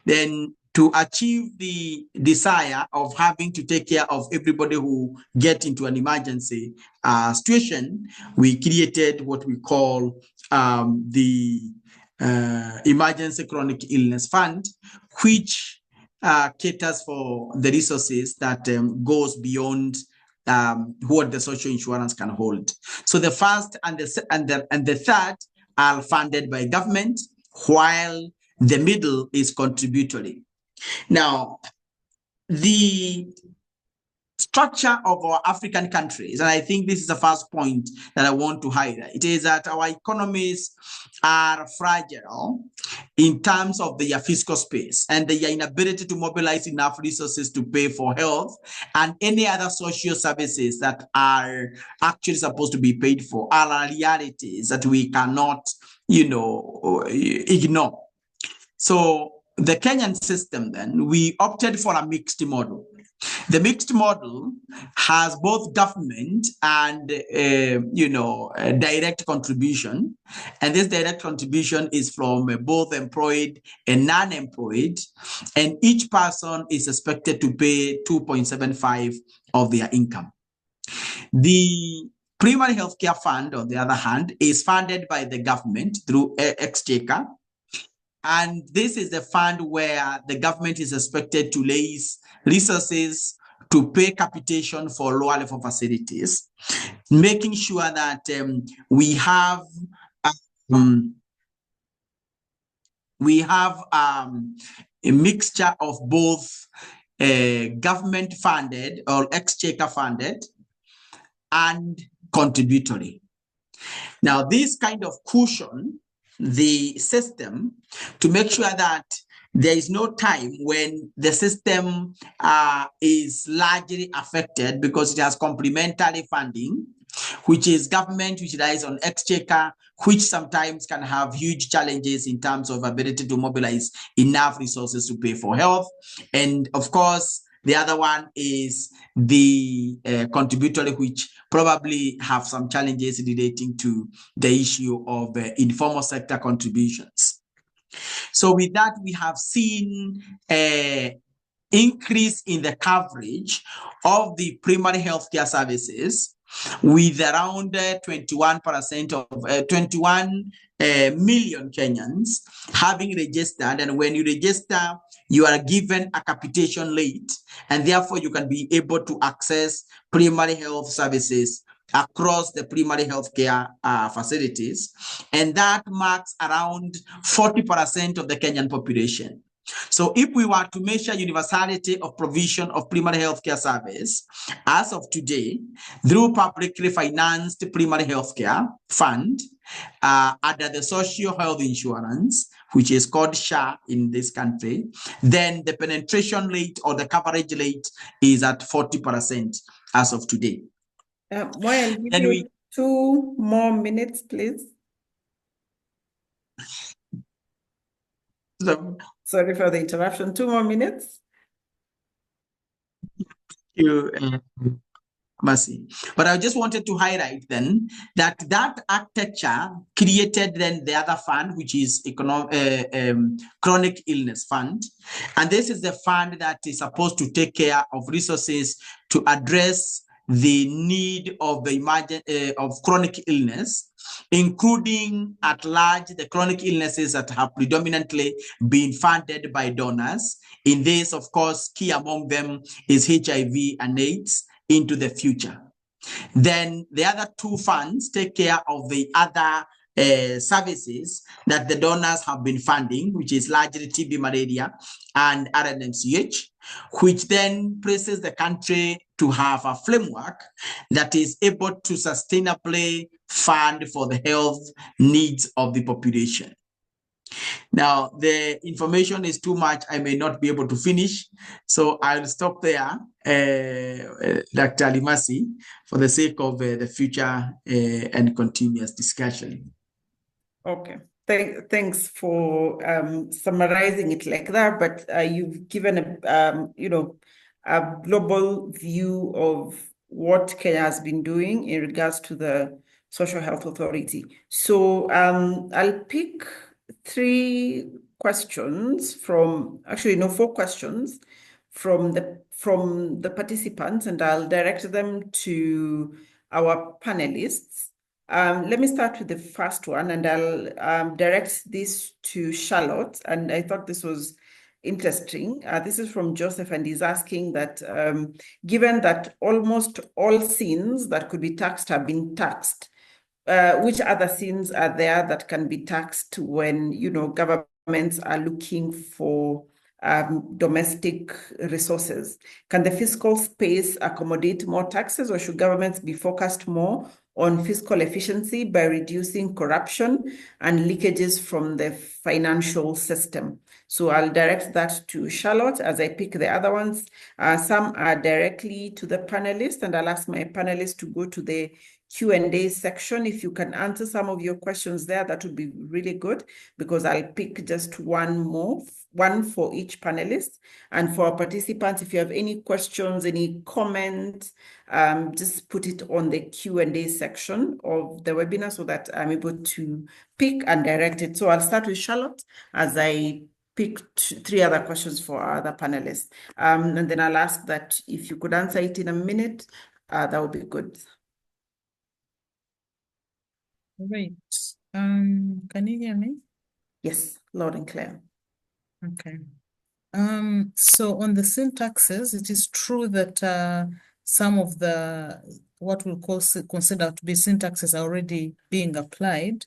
Then to achieve the desire of having to take care of everybody who get into an emergency situation, we created what we call the Emergency Chronic Illness Fund, which caters for the resources that goes beyond what the social insurance can hold. So the first and the third are funded by government, while the middle is contributory. Now, the structure of our African countries, and I think this is the first point that I want to highlight, is that our economies are fragile in terms of their fiscal space and their inability to mobilize enough resources to pay for health and any other social services that are actually supposed to be paid for are realities that we cannot, ignore. So the Kenyan system, then, we opted for a mixed model. The mixed model has both government and, direct contribution. And this direct contribution is from both employed and non-employed. And each person is expected to pay 2.75 of their income. The primary healthcare fund, on the other hand, is funded by the government through Exchequer. And this is the fund where the government is expected to raise resources to pay capitation for lower level facilities, making sure that we have a mixture of both government funded or Exchequer funded and contributory. Now, this kind of cushion the system to make sure that there is no time when the system is largely affected because it has complementary funding, which is government, which relies on Exchequer, which sometimes can have huge challenges in terms of ability to mobilize enough resources to pay for health. And of course, the other one is the contributory, which probably have some challenges relating to the issue of informal sector contributions. So with that, we have seen an increase in the coverage of the primary healthcare services with around 21% of 21 million Kenyans having registered. And when you register, you are given a capitation rate, and therefore you can be able to access primary health services across the primary healthcare facilities. And that marks around 40% of the Kenyan population. So if we were to measure universality of provision of primary healthcare service, as of today, through publicly financed primary healthcare fund, under the social health insurance, which is called SHA in this country, then the penetration rate or the coverage rate is at 40% as of today. Moyen, give you 2 more minutes, please. Sorry for the interruption. 2 more minutes. You, Mercy. But I just wanted to highlight then that architecture created then the other fund, which is chronic illness fund. And this is the fund that is supposed to take care of resources to address the need of the of chronic illness, including at large the chronic illnesses that have predominantly been funded by donors. In this, of course, key among them is HIV and AIDS into the future. Then the other two funds take care of the other services that the donors have been funding, which is largely TB, malaria, and RNMCH, which then places the country to have a framework that is able to sustainably fund for the health needs of the population. Now, the information is too much. I may not be able to finish. So I'll stop there, Dr. Alimasi, for the sake of the future and continuous discussion. Okay. Thanks for summarizing it like that, but you've given a global view of what Kenya has been doing in regards to the Social Health Authority. So I'll pick 4 questions from the participants, and I'll direct them to our panelists. Let me start with the first one, and I'll direct this to Charlotte. And I thought this was interesting. This is from Joseph, and he's asking that given that almost all sins that could be taxed have been taxed, which other sins are there that can be taxed when governments are looking for domestic resources? Can the fiscal space accommodate more taxes, or should governments be focused more on fiscal efficiency by reducing corruption and leakages from the financial system? So I'll direct that to Charlotte as I pick the other ones. Some are directly to the panelists, and I'll ask my panelists to go to the Q&A section. If you can answer some of your questions there, that would be really good, because I'll pick just one for each panelist. And for our participants, if you have any questions, any comments, just put it on the Q&A section of the webinar so that I'm able to pick and direct it. So I'll start with Charlotte as I pick 3 other questions for our other panelists. And then I'll ask that if you could answer it in a minute, that would be good. Great. Can you hear me? Yes, loud and clear. Okay. So on the syntaxes, it is true that some of what we'll consider to be syntaxes are already being applied,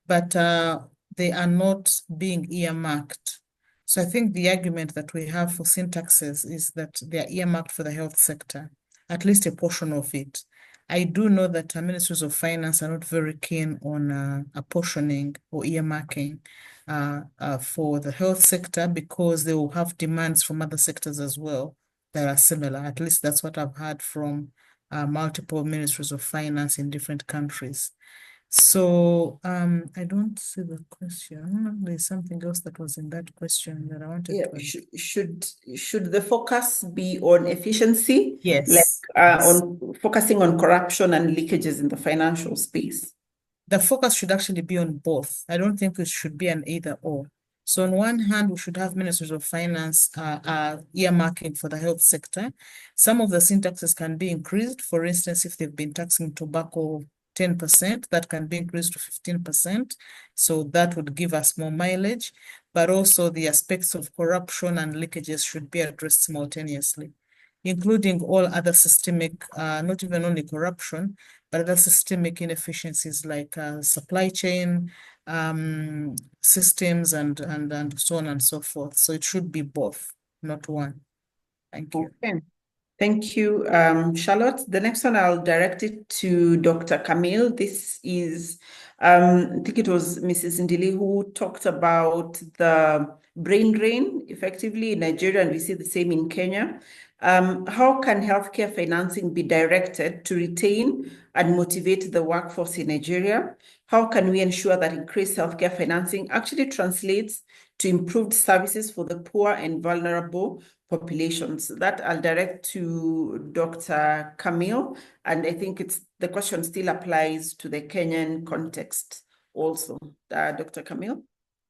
but they are not being earmarked. So I think the argument that we have for syntaxes is that they are earmarked for the health sector, at least a portion of it. I do know that ministries of finance are not very keen on apportioning or earmarking for the health sector, because they will have demands from other sectors as well that are similar. At least that's what I've heard from multiple ministries of finance in different countries. So I don't see the question. There's something else that was in that question that I wanted to. Should the focus be on efficiency? Yes. Like on focusing on corruption and leakages in the financial space? The focus should actually be on both. I don't think it should be an either or. So on one hand, we should have ministers of finance earmarking for the health sector. Some of the syntaxes can be increased. For instance, if they've been taxing tobacco 10%, that can be increased to 15%. So that would give us more mileage. But also the aspects of corruption and leakages should be addressed simultaneously, including all other systemic, not even only corruption, but other systemic inefficiencies like supply chain systems and so on and so forth. So it should be both, not one. Thank you. Okay. Thank you, Charlotte. The next one, I'll direct it to Dr. Camille. This is, I think it was Mrs. Ndili who talked about the brain drain effectively in Nigeria, and we see the same in Kenya. How can healthcare financing be directed to retain and motivate the workforce in Nigeria? How can we ensure that increased healthcare financing actually translates to improved services for the poor and vulnerable populations? That I'll direct to Dr. Camille, and I think the question still applies to the Kenyan context also. Dr. Camille,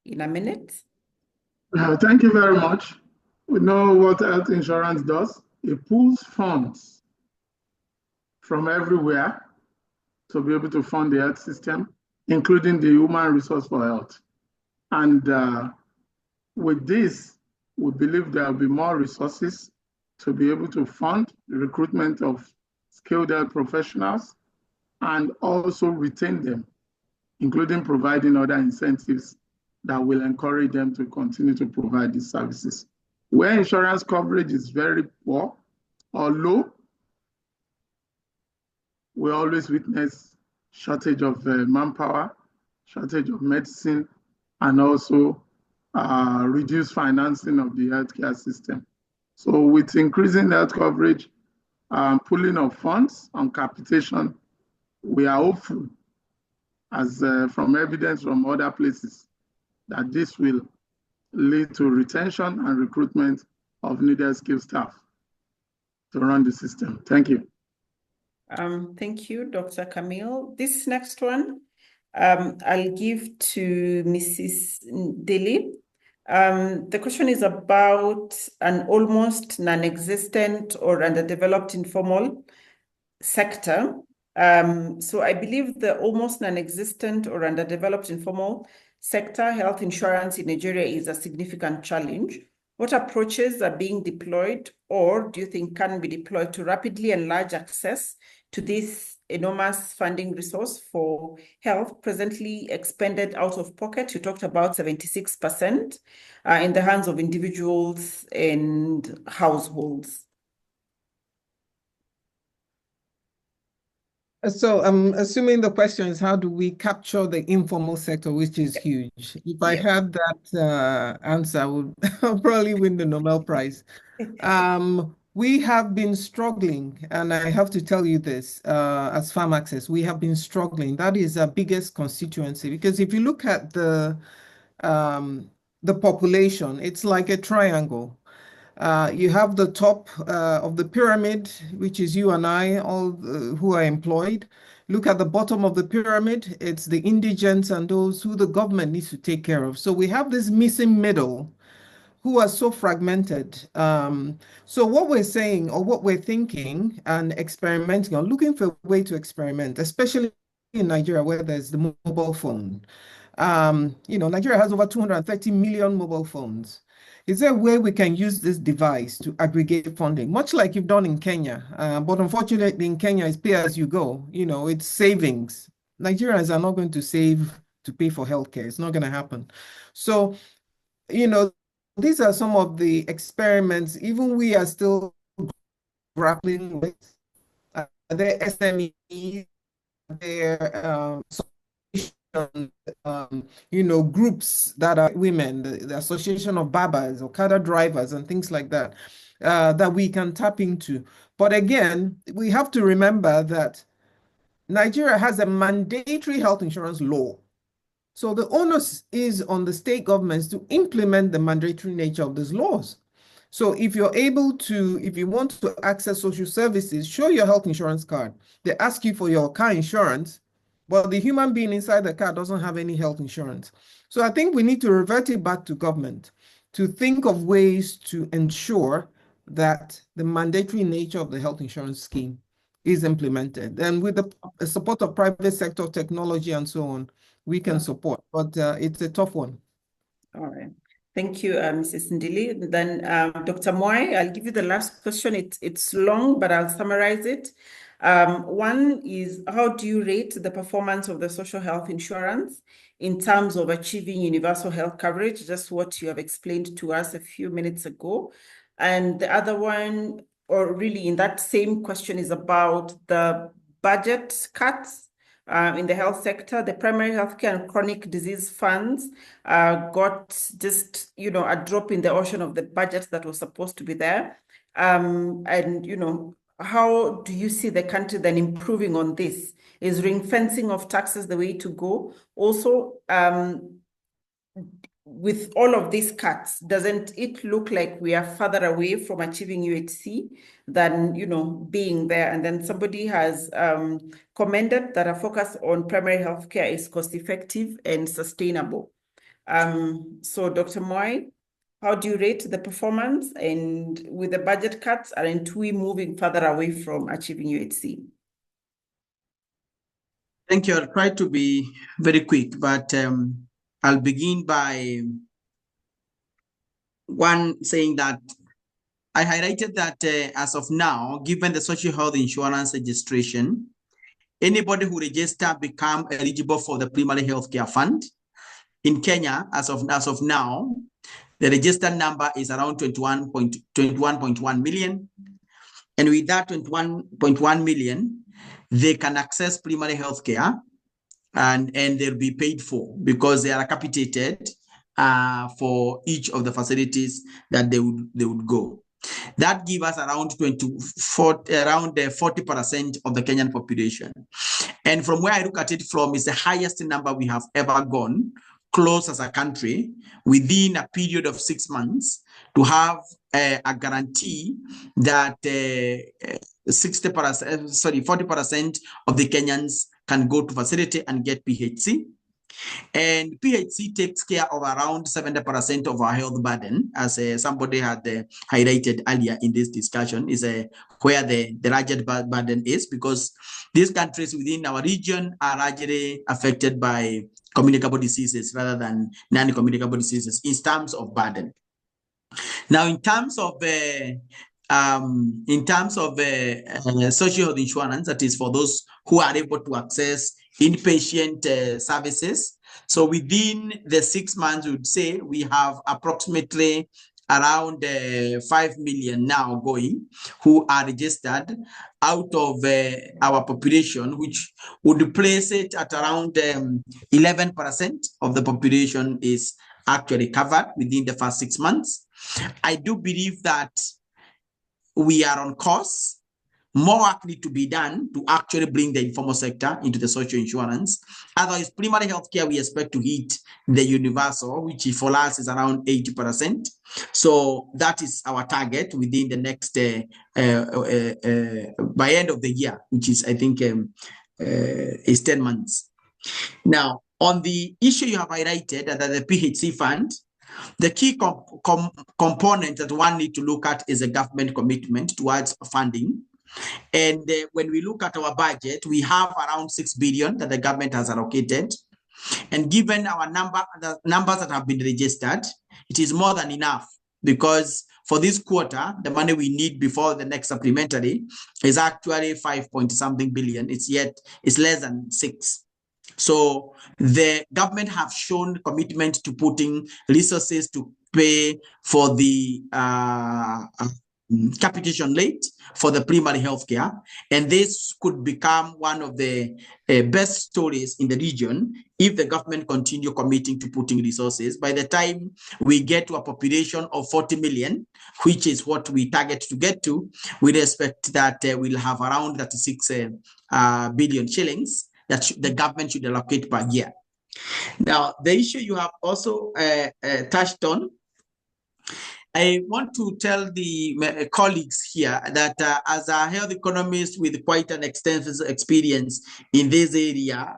in a minute. Thank you very much. We know what health insurance does. It pulls funds from everywhere to be able to fund the health system, including the human resource for health. And with this, we believe there will be more resources to be able to fund the recruitment of skilled health professionals and also retain them, including providing other incentives that will encourage them to continue to provide these services. Where insurance coverage is very poor or low, we always witness shortage of manpower, shortage of medicine, and also reduced financing of the healthcare system. So with increasing health coverage, pooling of funds on capitation, we are hopeful, as from evidence from other places, that this will lead to retention and recruitment of needed skilled staff to run the system. Thank you. Thank you, Dr. Camille. This next one, I'll give to Mrs. Ndili. The question is about an almost non-existent or underdeveloped informal sector. So I believe the almost non-existent or underdeveloped informal sector health insurance in Nigeria is a significant challenge. What approaches are being deployed, or do you think can be deployed, to rapidly enlarge access to this enormous funding resource for health presently expended out of pocket? You talked about 76% in the hands of individuals and households. So I'm assuming the question is, how do we capture the informal sector, which is huge? If I had that answer, I would probably win the Nobel Prize. We have been struggling, and I have to tell you this, as Farm Access, we have been struggling. That is our biggest constituency, because if you look at the population, it's like a triangle. You have the top of the pyramid, which is you and I, all who are employed. Look at the bottom of the pyramid, it's the indigents and those who the government needs to take care of. So we have this missing middle who are so fragmented. So what we're saying, or what we're thinking and experimenting on, looking for a way to experiment, especially in Nigeria where there's the mobile phone. Nigeria has over 230 million mobile phones. Is there a way we can use this device to aggregate funding, much like you've done in Kenya? But unfortunately, in Kenya, it's pay as you go. It's savings. Nigerians are not going to save to pay for healthcare. It's not going to happen. So, these are some of the experiments even we are still grappling with. Their SMEs, their groups that are women, the Association of Barbers, Okada drivers, and things like that, that we can tap into. But again, we have to remember that Nigeria has a mandatory health insurance law. So the onus is on the state governments to implement the mandatory nature of these laws. So if you want to access social services, show your health insurance card. They ask you for your car insurance, but the human being inside the car doesn't have any health insurance. So I think we need to revert it back to government to think of ways to ensure that the mandatory nature of the health insurance scheme is implemented. And with the support of private sector technology and so on, we can support, but it's a tough one. All right. Thank you, Mrs. Ndili. Then Dr. Moy, I'll give you the last question. It's long, but I'll summarize it. One is, how do you rate the performance of the social health insurance in terms of achieving universal health coverage, just what you have explained to us a few minutes ago? And the other one, or really in that same question, is about the budget cuts in the health sector. The primary healthcare and chronic disease funds got just, a drop in the ocean of the budget that was supposed to be there. And, how do you see the country then improving on this? Is ring fencing of taxes the way to go? Also, with all of these cuts, doesn't it look like we are further away from achieving UHC than, you know, being there? And then somebody has commented that a focus on primary healthcare is cost-effective and sustainable. So Dr. Moy, how do you rate the performance? And with the budget cuts, aren't we moving further away from achieving UHC? Thank you. I'll try to be very quick, but I'll begin by one saying that I highlighted that as of now, given the social health insurance registration, anybody who register become eligible for the primary healthcare fund. In Kenya, as of now, the registered number is around 21.1 million. And with that 21.1 million, they can access primary healthcare and they'll be paid for because they are capitated for each of the facilities that they would go. That gives us around 40% of the Kenyan population. And from where I look at it from, is the highest number we have ever gone close as a country within a period of 6 months to have a guarantee that 40% of the Kenyans can go to facility and get PHC. And PHC takes care of around 70% of our health burden, as somebody had highlighted earlier in this discussion, is where the largest burden is, because these countries within our region are largely affected by communicable diseases rather than non-communicable diseases in terms of burden. Now, in terms of social health insurance, that is for those who are able to access inpatient services. So within the 6 months, we would say we have approximately around 5 million now going who are registered out of our population, which would place it at around 11% of the population is actually covered within the first 6 months. I do believe that we are on course. More work needs to be done to actually bring the informal sector into the social insurance. Otherwise, primary healthcare, we expect to hit the universal, which for us is around 80%. So that is our target within the next, by end of the year, which is, I think, is 10 months. Now, on the issue you have highlighted, that the PHC fund, the key component that one need to look at is a government commitment towards funding. And when we look at our budget, we have around 6 billion that the government has allocated. And given our the numbers that have been registered, it is more than enough, because for this quarter, the money we need before the next supplementary is actually 5-point-something billion. It's less than 6. So the government have shown commitment to putting resources to pay for the capitation rate for the primary healthcare, and this could become one of the best stories in the region if the government continue committing to putting resources. By the time we get to a population of 40 million, which is what we target to get to, we expect that we'll have around 36 billion shillings that the government should allocate per year. Now, the issue you have also touched on, I want to tell the colleagues here that as a health economist with quite an extensive experience in this area,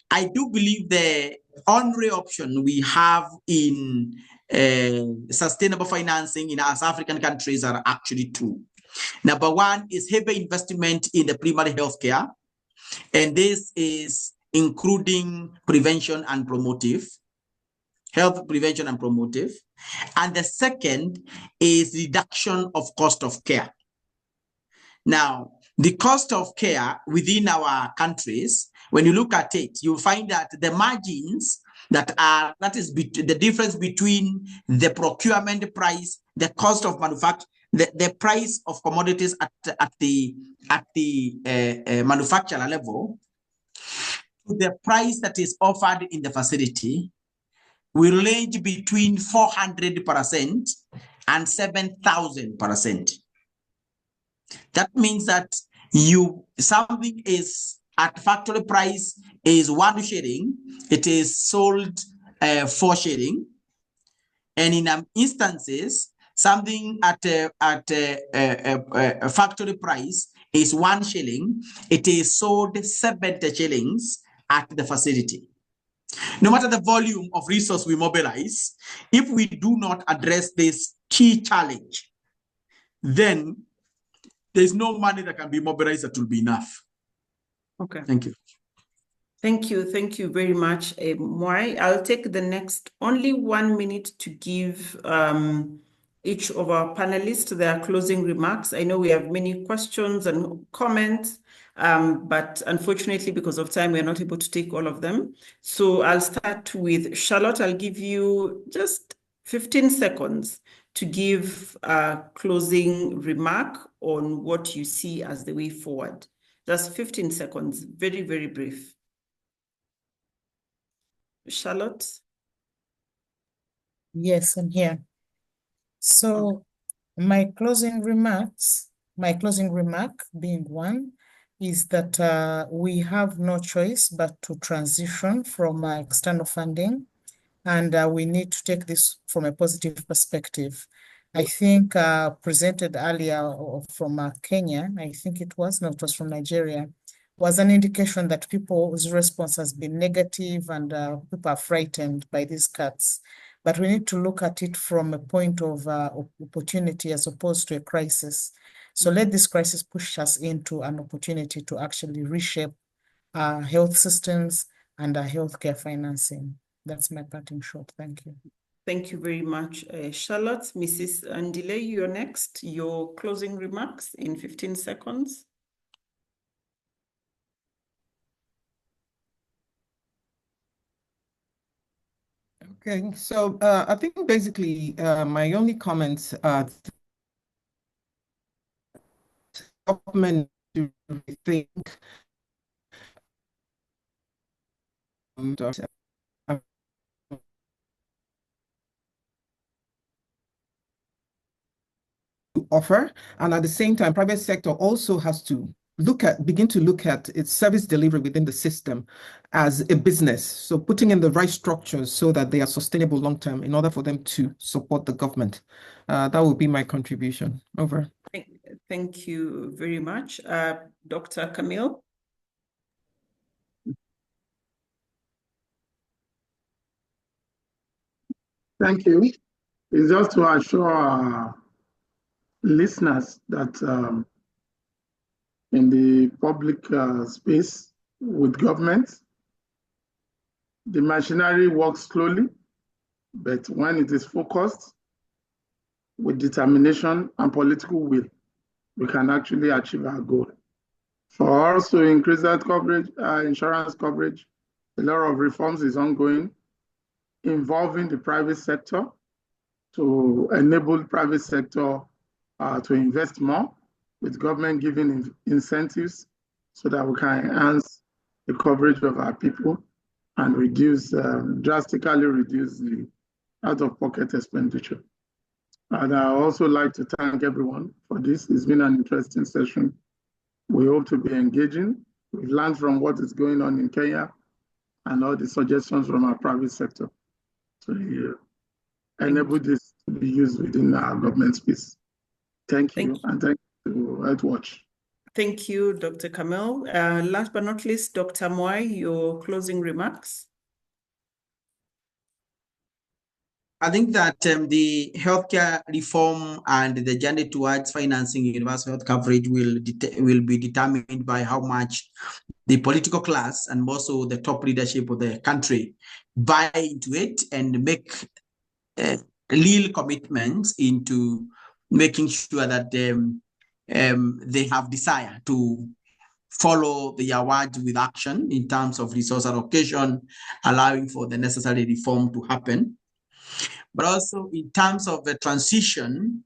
I do believe the only option we have in sustainable financing in our African countries are actually two. Number one is heavy investment in the primary healthcare, and this is including prevention and promotive. Health prevention and promotive. And the second is reduction of cost of care. Now, the cost of care within our countries, when you look at it, you find that the margins that is the difference between the procurement price, the cost of manufacture, the price of commodities at the manufacturer level, to the price that is offered in the facility, will range between 400% and 7,000%. That means that something is at factory price is 1 shilling, it is sold 4 shilling, and in instances something at a factory price is 1 shilling, it is sold 70 shillings at the facility. No matter the volume of resource we mobilize, if we do not address this key challenge, then there's no money that can be mobilized that will be enough. Okay. Thank you. Thank you. Thank you very much, Mwai. I'll take the next only 1 minute to give each of our panelists their closing remarks. I know we have many questions and comments, but unfortunately, because of time, we're not able to take all of them. So I'll start with Charlotte. I'll give you just 15 seconds to give a closing remark on what you see as the way forward. Just 15 seconds, very, very brief. Charlotte? Yes, I'm here. So my closing remark being one, is that we have no choice but to transition from external funding, and we need to take this from a positive perspective. I think presented earlier from Kenya, I think it was from Nigeria, was an indication that people's response has been negative and people are frightened by these cuts. But we need to look at it from a point of opportunity as opposed to a crisis. So let this crisis push us into an opportunity to actually reshape our health systems and our healthcare financing. That's my parting shot. Thank you. Thank you very much, Charlotte. Mrs. Andile, you're next. Your closing remarks in 15 seconds. Okay, so I think basically my only comments are government to rethink to offer, and at the same time, private sector also has to begin to look at its service delivery within the system as a business. So putting in the right structures so that they are sustainable long-term in order for them to support the government. That would be my contribution. Over. Thank you very much. Dr. Camille? Thank you. It's just to assure our listeners that in the public space with government, the machinery works slowly, but when it is focused with determination and political will, we can actually achieve our goal. For us to increase that coverage, insurance coverage, a lot of reforms is ongoing, involving the private sector to enable the private sector to invest more, with government giving incentives so that we can enhance the coverage of our people and drastically reduce the out-of-pocket expenditure. And I also like to thank everyone for this. It's been an interesting session. We hope to be engaging. We've learned from what is going on in Kenya and all the suggestions from our private sector to enable this to be used within our government space. Thank you, and thank you to HealthWatch. Thank you, Dr. Kamel. Last but not least, Dr. Mwai, your closing remarks. I think that the healthcare reform and the journey towards financing universal health coverage will be determined by how much the political class and also the top leadership of the country buy into it and make real commitments into making sure that they have desire to follow the awards with action in terms of resource allocation, allowing for the necessary reform to happen. But also in terms of the transition,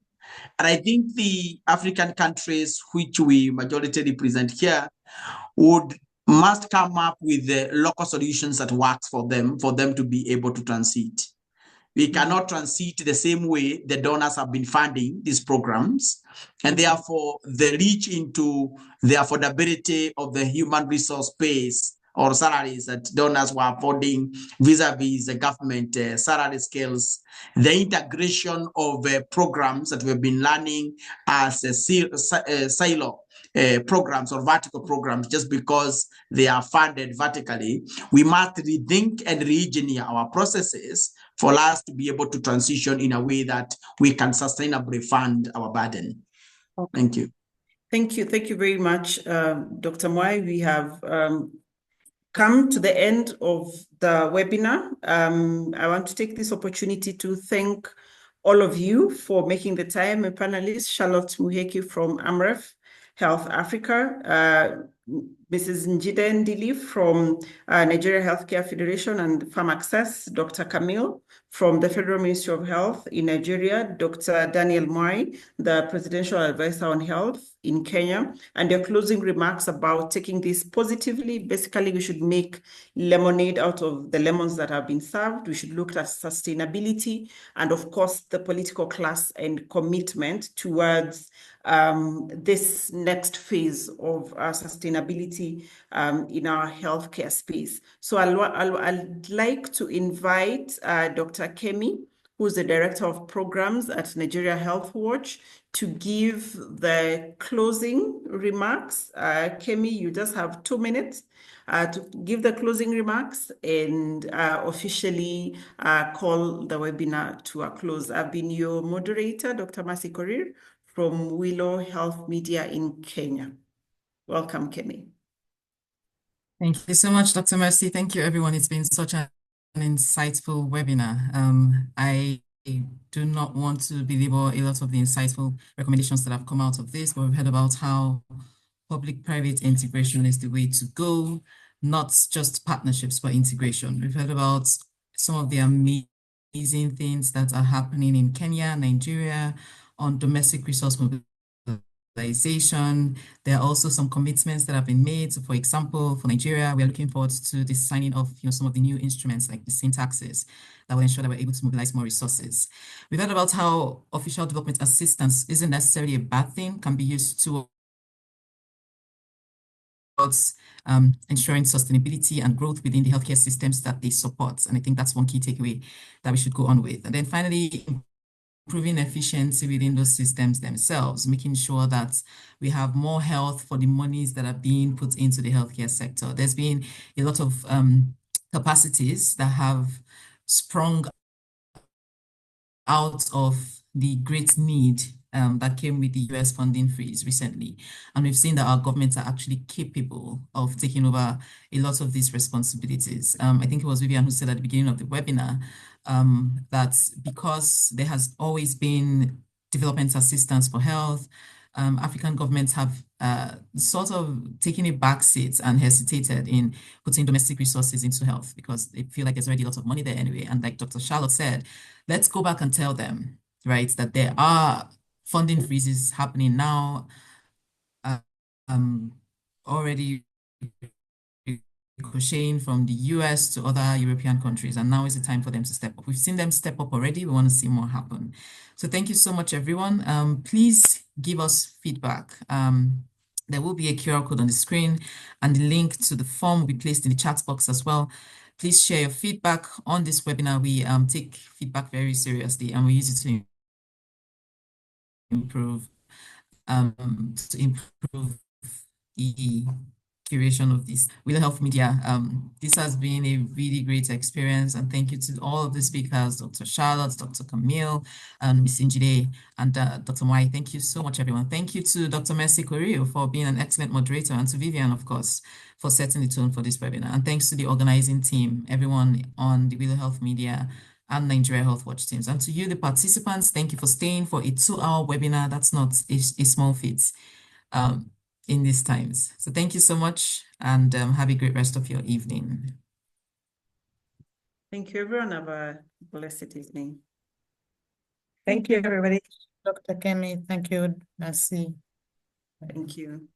and I think the African countries which we majority represent here must come up with the local solutions that works for them to be able to transit. We cannot transit the same way the donors have been funding these programs. and therefore the reach into the affordability of the human resource base or salaries that donors were affording vis-a-vis the government salary scales, the integration of programs that we've been learning as silo programs or vertical programs, just because they are funded vertically. We must rethink and re-engineer our processes for us to be able to transition in a way that we can sustainably fund our burden. Okay. Thank you. Thank you. Thank you very much, Dr. Mwai. We have come to the end of the webinar. I want to take this opportunity to thank all of you for making the time. A panelist, Charlotte Muheki from AMREF Health Africa, Mrs. Njide Ndili from Nigeria Healthcare Federation and Farm Access, Dr. Camille from the Federal Ministry of Health in Nigeria, Dr. Daniel Mwai, the Presidential Advisor on Health in Kenya, and your closing remarks about taking this positively. Basically, we should make lemonade out of the lemons that have been served. We should look at sustainability and, of course, the political class and commitment towards this next phase of sustainability in our healthcare space. So I'd like to invite Dr. Kemi, who's the Director of Programs at Nigeria Health Watch, to give the closing remarks. Kemi, you just have 2 minutes to give the closing remarks and officially call the webinar to a close. I've been your moderator, Dr. Mercy Korir, from Willow Health Media in Kenya. Welcome, Kemi. Thank you so much, Dr. Mercy. Thank you, everyone. It's been such an insightful webinar. I do not want to belabor a lot of the insightful recommendations that have come out of this, but we've heard about how public-private integration is the way to go, not just partnerships, but integration. We've heard about some of the amazing things that are happening in Kenya, Nigeria, on domestic resource mobilization. There are also some commitments that have been made. So for example, for Nigeria, we are looking forward to the signing of some of the new instruments like the sin taxes that will ensure that we're able to mobilize more resources. We've heard about how official development assistance isn't necessarily a bad thing, can be used to ensuring sustainability and growth within the healthcare systems that they support. And I think that's one key takeaway that we should go on with. And then finally, improving efficiency within those systems themselves, making sure that we have more health for the monies that are being put into the healthcare sector. There's been a lot of capacities that have sprung out of the great need that came with the US funding freeze recently. And we've seen that our governments are actually capable of taking over a lot of these responsibilities. I think it was Vivian who said at the beginning of the webinar that because there has always been development assistance for health, African governments have sort of taken a back seat and hesitated in putting domestic resources into health because they feel like there's already a lot of money there anyway. And like Dr. Charlotte said, let's go back and tell them, right, that there are funding freezes happening now, already ricocheting from the US to other European countries, and now is the time for them to step up. We've seen them step up already. We want to see more happen. So thank you so much, everyone. Please give us feedback. There will be a QR code on the screen, and the link to the form will be placed in the chat box as well. Please share your feedback on this webinar. We take feedback very seriously, and we use it to improve the curation of this Willow Health Media. This has been a really great experience, and thank you to all of the speakers, Dr. Charlotte, Dr. Camille, and Ms. Njide, and Dr. Mwai. Thank you so much, everyone. Thank you to Dr. Mercy Korir for being an excellent moderator, and to Vivian, of course, for setting the tone for this webinar. And thanks to the organizing team, everyone on the Willow Health Media and Nigeria Health Watch teams. And to you, the participants, thank you for staying for a 2-hour webinar. That's not a small feat in these times. So thank you so much, and have a great rest of your evening. Thank you, everyone. Have a blessed evening. Thank you, everybody. Dr. Kemi, thank you, Mercy. Thank you.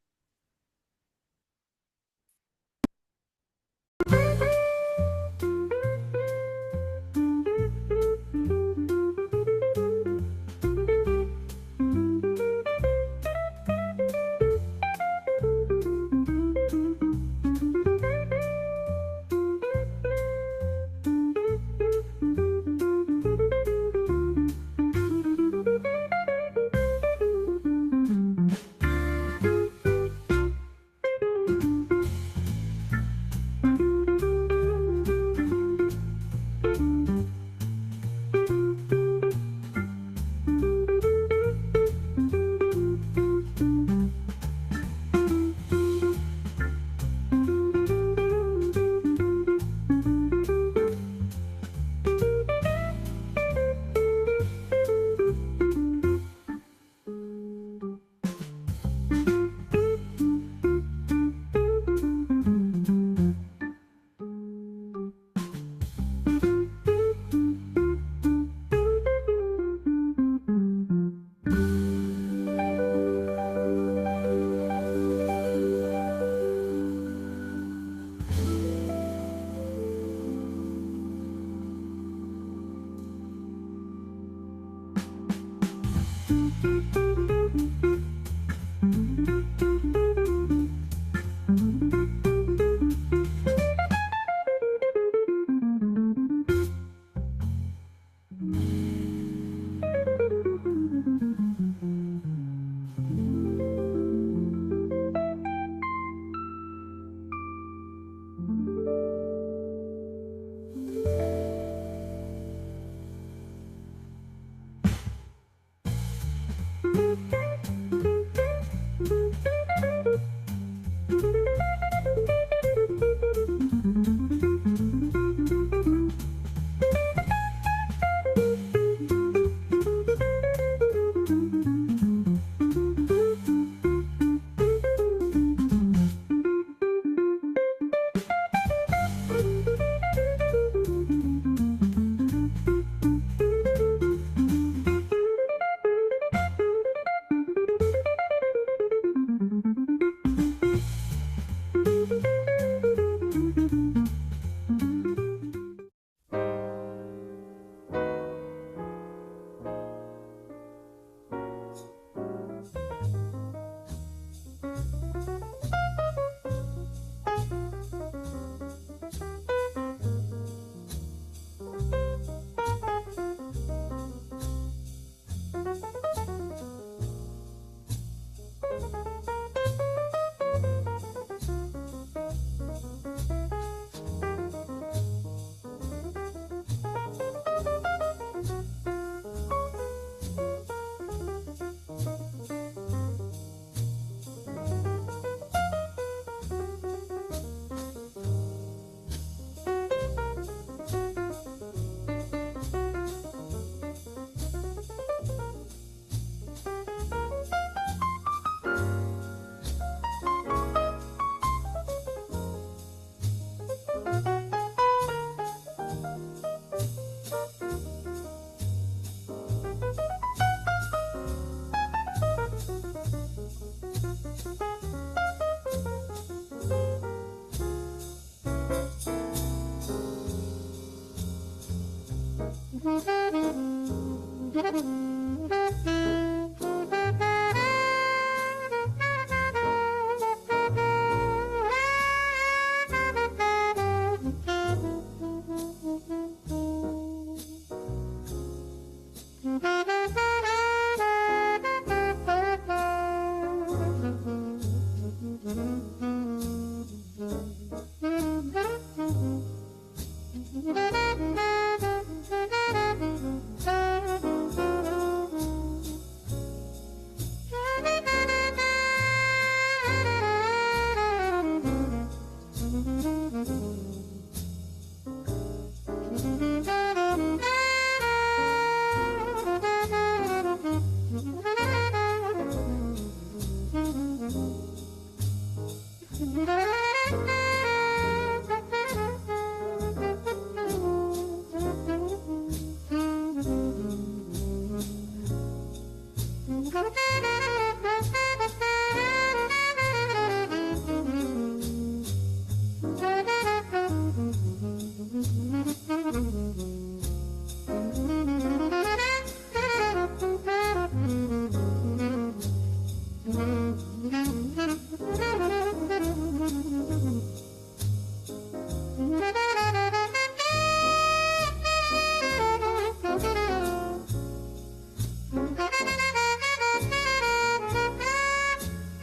you.